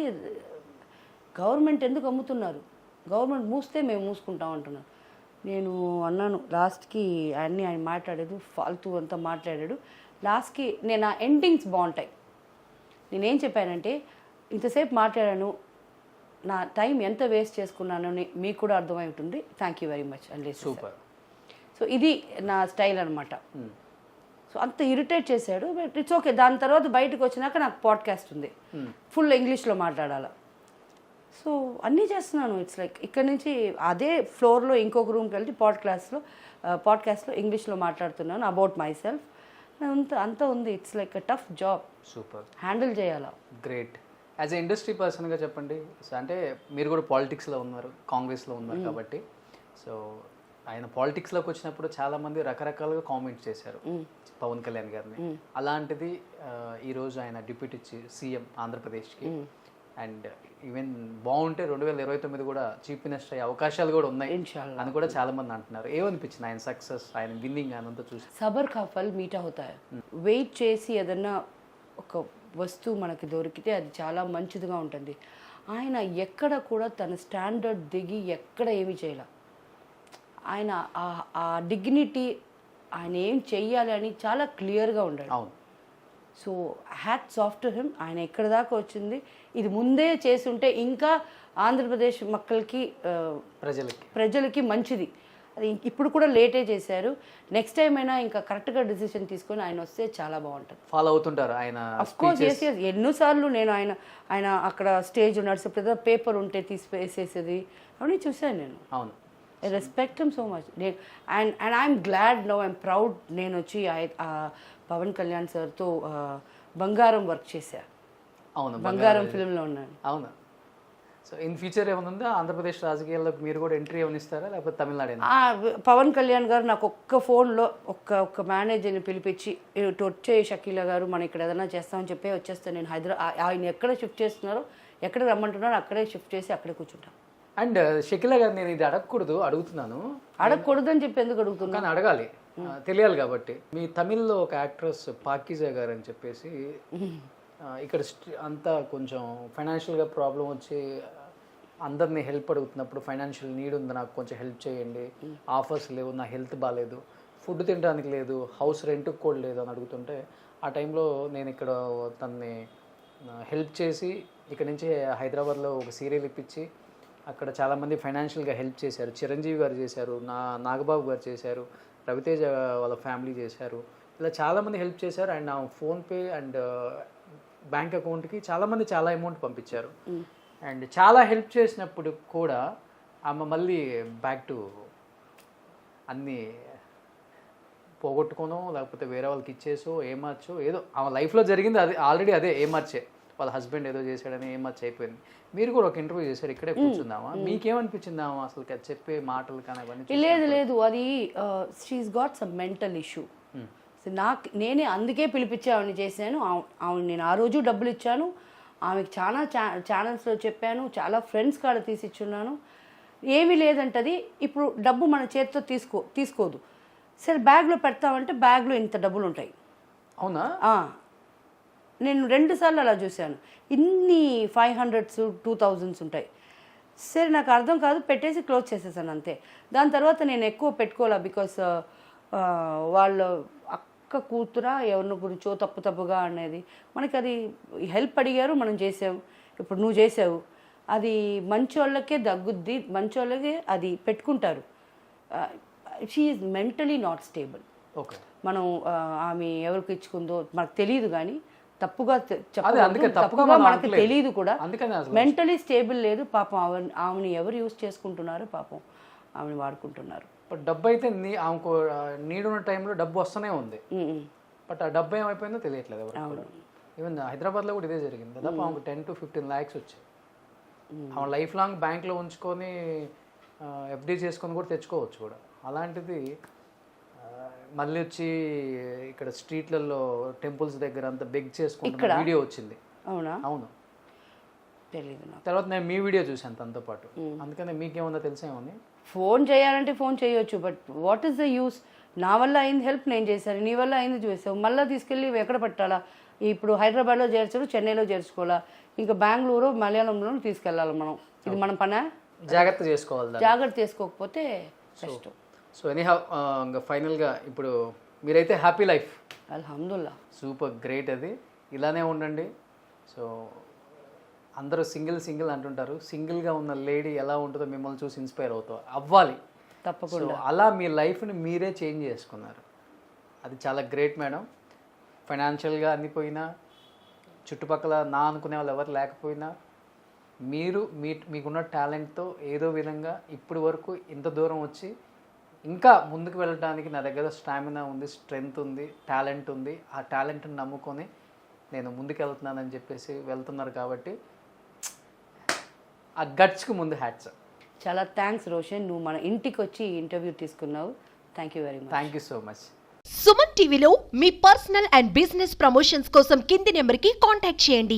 గవర్నమెంట్ ఎందుకు అమ్ముతున్నారు, గవర్నమెంట్ మూస్తే మేము మూసుకుంటాం అంటున్నారు. నేను అన్నాను లాస్ట్కి ఆయన మాట్లాడాడు, ఫాల్తూ అంతా మాట్లాడాడు. లాస్ట్కి నేను ఆ ఎండింగ్స్ బాగుంటాయి. నేనేం చెప్పానంటే, ఇంతసేపు మాట్లాడాను, నా టైం ఎంత వేస్ట్ చేసుకున్నానని మీకు కూడా అర్థమై ఉంటుంది, థ్యాంక్ యూ వెరీ మచ్ అండి. సూపర్. సో ఇది నా స్టైల్ అనమాట. సో అంత ఇరిటేట్ చేశాడు, బట్ ఇట్స్ ఓకే. దాని తర్వాత బయటకు వచ్చినాక నాకు పాడ్కాస్ట్ ఉంది, ఫుల్ ఇంగ్లీష్లో మాట్లాడాలి. సో అన్నీ చేస్తున్నాను. ఇట్స్ లైక్ ఇక్కడ నుంచి అదే ఫ్లోర్లో ఇంకొక రూమ్కి వెళ్తే పాడ్కాస్ట్లో ఇంగ్లీష్లో మాట్లాడుతున్నాను అబౌట్ మై సెల్ఫ్. అంతా ఉంది. It's like a tough job. Super. Handle చేయాలా. గ్రేట్. యాజ్ ఎ ఇండస్ట్రీ పర్సన్గా చెప్పండి, అంటే మీరు కూడా పాలిటిక్స్లో ఉన్నారు, కాంగ్రెస్లో ఉన్నారు కాబట్టి, సో ఆయన పాలిటిక్స్లోకి వచ్చినప్పుడు చాలామంది రకరకాలుగా కామెంట్స్ చేశారు పవన్ కళ్యాణ్ గారిని. అలాంటిది ఈరోజు ఆయన డిప్యూటీ సీఎం ఆంధ్రప్రదేశ్కి, అండ్ ఈవెన్ బాగుంటే 2029 కూడా చీఫ్ మినిస్టర్ అయ్యే అవకాశాలు కూడా ఉన్నాయి అని కూడా చాలా మంది అంటున్నారు. ఏమనిపించింది ఆయన సక్సెస్, ఆయన విన్నింగ్ అనంతా చూసి? సబర్ కా ఫల్ మీఠా హోతా హై. వెయిట్ చేసి ఏదన్నా ఒక వస్తువు మనకి దొరికితే అది చాలా మంచిదిగా ఉంటుంది. ఆయన ఎక్కడ కూడా తన స్టాండర్డ్ దిగి ఎక్కడ ఏమి చేయాల. ఆయన ఆ డిగ్నిటీ, ఆయన ఏం చెయ్యాలి అని చాలా క్లియర్గా ఉండాడు. అవును. So hats off to him. ఆయన ఎక్కడ దాకా వచ్చింది, ఇది ముందే చేసుంటే ఇంకా ఆంధ్రప్రదేశ్ మక్కలకి ప్రజలకి మంచిది. అది ఇప్పుడు కూడా లేటే చేశారు. నెక్స్ట్ టైం అయినా ఇంకా కరెక్ట్గా డిసిషన్ తీసుకొని ఆయన వస్తే చాలా బాగుంటుంది. ఫాలో అవుతుంటారు ఆయన? అఫ్కోర్స్ ఎన్నోసార్లు నేను ఆయన అక్కడ స్టేజ్ నడిచేప్పుడు పేపర్ ఉంటే తీసి వేసేసేది అవన్నీ చూశాను నేను. అవును. I respect him so much. And I'm glad no, I'm proud. నేను వచ్చి పవన్ కళ్యాణ్ సార్తో బంగారం వర్క్ చేశా. అవును, బంగారం ఫిల్మ్లో ఉన్నాను. అవును. సో ఇన్ ఫ్యూచర్ ఏమైనా ఆంధ్రప్రదేశ్ రాజకీయాల్లో మీరు కూడా ఎంట్రీ ఏమైనా ఇస్తారా, లేకపోతే తమిళనాడు? పవన్ కళ్యాణ్ గారు నాకు ఒక్క ఫోన్లో ఒక్క మేనేజర్ని పిలిపించి, ఇటు వచ్చే షకీలా గారు మనం ఇక్కడ ఏదైనా చేస్తామని చెప్పి వచ్చేస్తాను నేను ఆయన ఎక్కడ షిఫ్ట్ చేస్తున్నారో, ఎక్కడ రమ్మంటున్నారో అక్కడే షిఫ్ట్ చేసి అక్కడే కూర్చుంటాను. అండ్ షకీలా గారు, నేను ఇది అడుగుతున్నాను, అడగకూడదని చెప్పి ఎందుకు అడుగుతున్నాను? కానీ అడగాలి, తెలియాలి కాబట్టి. మీ తమిళ్లో ఒక యాక్ట్రెస్ పాకిజా గారు అని చెప్పేసి, ఇక్కడ అంతా కొంచెం ఫైనాన్షియల్గా ప్రాబ్లం వచ్చి అందరినీ హెల్ప్ అడుగుతున్నప్పుడు, ఫైనాన్షియల్ నీడ్ ఉంది, నాకు కొంచెం హెల్ప్ చేయండి, ఆఫర్స్ లేవు, నా హెల్త్ బాగాలేదు, ఫుడ్ తినడానికి లేదు, హౌస్ రెంట్కి కూడా లేదు అని అడుగుతుంటే, ఆ టైంలో నేను ఇక్కడ తనని హెల్ప్ చేసి ఇక్కడ నుంచి హైదరాబాద్లో ఒక సీరియల్ ఇప్పించి అక్కడ చాలామంది ఫైనాన్షియల్గా హెల్ప్ చేశారు. చిరంజీవి గారు చేశారు, నాగబాబు గారు చేశారు, రవితేజ వాళ్ళ ఫ్యామిలీ చేశారు, ఇలా చాలామంది హెల్ప్ చేశారు. అండ్ నా ఫోన్పే అండ్ బ్యాంక్ అకౌంట్కి చాలామంది చాలా అమౌంట్ పంపించారు. అండ్ చాలా హెల్ప్ చేసినప్పుడు కూడా ఆమె మళ్ళీ బ్యాక్ టు అన్నీ పోగొట్టుకోనో లేకపోతే వేరే వాళ్ళకి ఇచ్చేసో ఏమార్చో, ఏదో ఆమె లైఫ్లో జరిగింది అది ఆల్రెడీ, అదే ఏమార్చే, వాళ్ళ హస్బెండ్ ఏదో చేశాడని ఏమార్చి అయిపోయింది. మీరు కూడా ఒక ఇంటర్వ్యూ చేశారు, ఇక్కడే కూర్చుందామా, మీకేమనిపించిందామా అసలు చెప్పే మాటలు కానీ అవన్నీ? లేదు, అది she's got some mental issue. నేనే అందుకే పిలిపించి ఆవిడని చేశాను. ఆవిడ నేను ఆ రోజు డబ్బులు ఇచ్చాను, ఆమెకి చాలా ఛానల్స్లో చెప్పాను, చాలా ఫ్రెండ్స్ కాడ తీసిచ్చున్నాను. ఏమీ లేదంటది. ఇప్పుడు డబ్బు మన చేతితో తీసుకోదు. సరే బ్యాగ్లో పెడతామంటే బ్యాగ్లో ఇంత డబ్బులు ఉంటాయి. అవునా? నేను 2 సార్లు అలా చూశాను. ఇన్ని 500s 2000s ఉంటాయి. సరే నాకు అర్థం కాదు, పెట్టేసి క్లోజ్ చేసేసాను అంతే. దాని తర్వాత నేను ఎక్కువ పెట్టుకోలే, బికాస్ వాళ్ళ అక్క కూతురా ఎవరిని గురించో తప్పుగా అనేది మనకి, అది హెల్ప్ అడిగారు, మనం చేసావు. ఇప్పుడు నువ్వు చేసావు, అది మంచి వాళ్ళకే దగ్గుద్ది, మంచి వాళ్ళకే అది పెట్టుకుంటారు. She is mentally not stable. Okay. మనం ఆమె ఎవరికి ఇచ్చుకుందో మనకు తెలియదు, కానీ తప్పుగా అదే అందుకే తప్పుగా తప్పుగా మనం మనకు అనట్లేదు. తెలియదు కూడా. అందుకని అసలు మెంటలీ స్టేబుల్ లేదు పాపం. ఆమెని ఎవరు యూజ్ చేసుకుంటున్నారు పాపం, ఆమెను వాడుకుంటున్నారు. బట్ డబ్బు అయితే ఆమెకు నీడ్ ఉన్న టైంలో డబ్బు వస్తూనే ఉంది. బట్ ఆ డబ్బు ఏమైపోయిందో తెలియట్లేదు ఎవరు. ఈవెన్ హైదరాబాద్లో కూడా ఇదే జరిగింది. దాదాపు ఆమెకు 10 to 15 lakhs వచ్చాయి. ఆమె లైఫ్ లాంగ్ బ్యాంక్లో ఉంచుకొని ఎఫ్డీ చేసుకొని కూడా తెచ్చుకోవచ్చు కూడా. అలాంటిది మళ్ళీ వచ్చి ఇక్కడ స్ట్రీట్లలో టెంపుల్స్ దగ్గర అంతా బెగ్ చేసుకుంటున్న వీడియో వచ్చింది. అవునా? అవును, తెలీదు నాకు. తర్వాత నేను మీ వీడియో చూశాను తనతో పాటు. అందుకనే మీకేమన్నా తెలిసేమని. ఫోన్ చేయాలంటే ఫోన్ చేయొచ్చు, but what is the use? నా వల్ల అయింది హెల్ప్ నేను చేశాను, నీ వల్ల అయింది చేసావు, మళ్ళీ తీసుకెళ్ళి ఎక్కడ పెట్టాలా? ఇప్పుడు హైదరాబాద్లో చేర్చరు, చెన్నైలో చేర్చుకోవాలా, ఇంకా బెంగళూరు మలయాళంలో తీసుకెళ్ళాలి మనం. ఇది మన పనా? జాగ్రత్త చేసుకోవాలి. జాగ్రత్త చేసుకోకపోతే కష్టం. సో ఎనీహౌ ఇంకా ఫైనల్గా ఇప్పుడు మీరైతే హ్యాపీ లైఫ్. అల్హమ్దుల్లా. Super great. అది ఇలానే ఉండండి. సో అందరూ సింగిల్ అంటుంటారు. సింగిల్గా ఉన్న లేడీ ఎలా ఉంటుందో మిమ్మల్ని చూసి ఇన్స్పైర్ అవ్వాలి తప్పకుండా. అలా మీ లైఫ్ని మీరే చేంజ్ చేసుకున్నారు. అది చాలా గ్రేట్ మేడం. ఫైనాన్షియల్గా అన్ని పోయినా, చుట్టుపక్కల నా అనుకునే వాళ్ళు ఎవరు లేకపోయినా, మీరు మీకున్న టాలెంట్తో ఏదో విధంగా ఇప్పటి వరకు ఇంత దూరం వచ్చి ఇంకా ముందుకు వెళ్ళడానికి నా దగ్గర స్టామినా ఉంది, స్ట్రెంగ్త్ ఉంది, టాలెంట్ ఉంది. ఆ టాలెంట్ని నమ్ముకొని నేను ముందుకు వెళ్తున్నానని చెప్పేసి వెళ్తున్నారు. కాబట్టి ఆ గట్స్కి ముందు హ్యాట్స్. చాలా థ్యాంక్స్ రోషన్, నువ్వు మన ఇంటికి వచ్చి ఇంటర్వ్యూ తీసుకున్నావు. Thank you very much. Thank you so much. Suman టీవీలో మీ పర్సనల్ అండ్ బిజినెస్ ప్రమోషన్స్ కోసం కింది నెంబర్కి కాంటాక్ట్ చేయండి.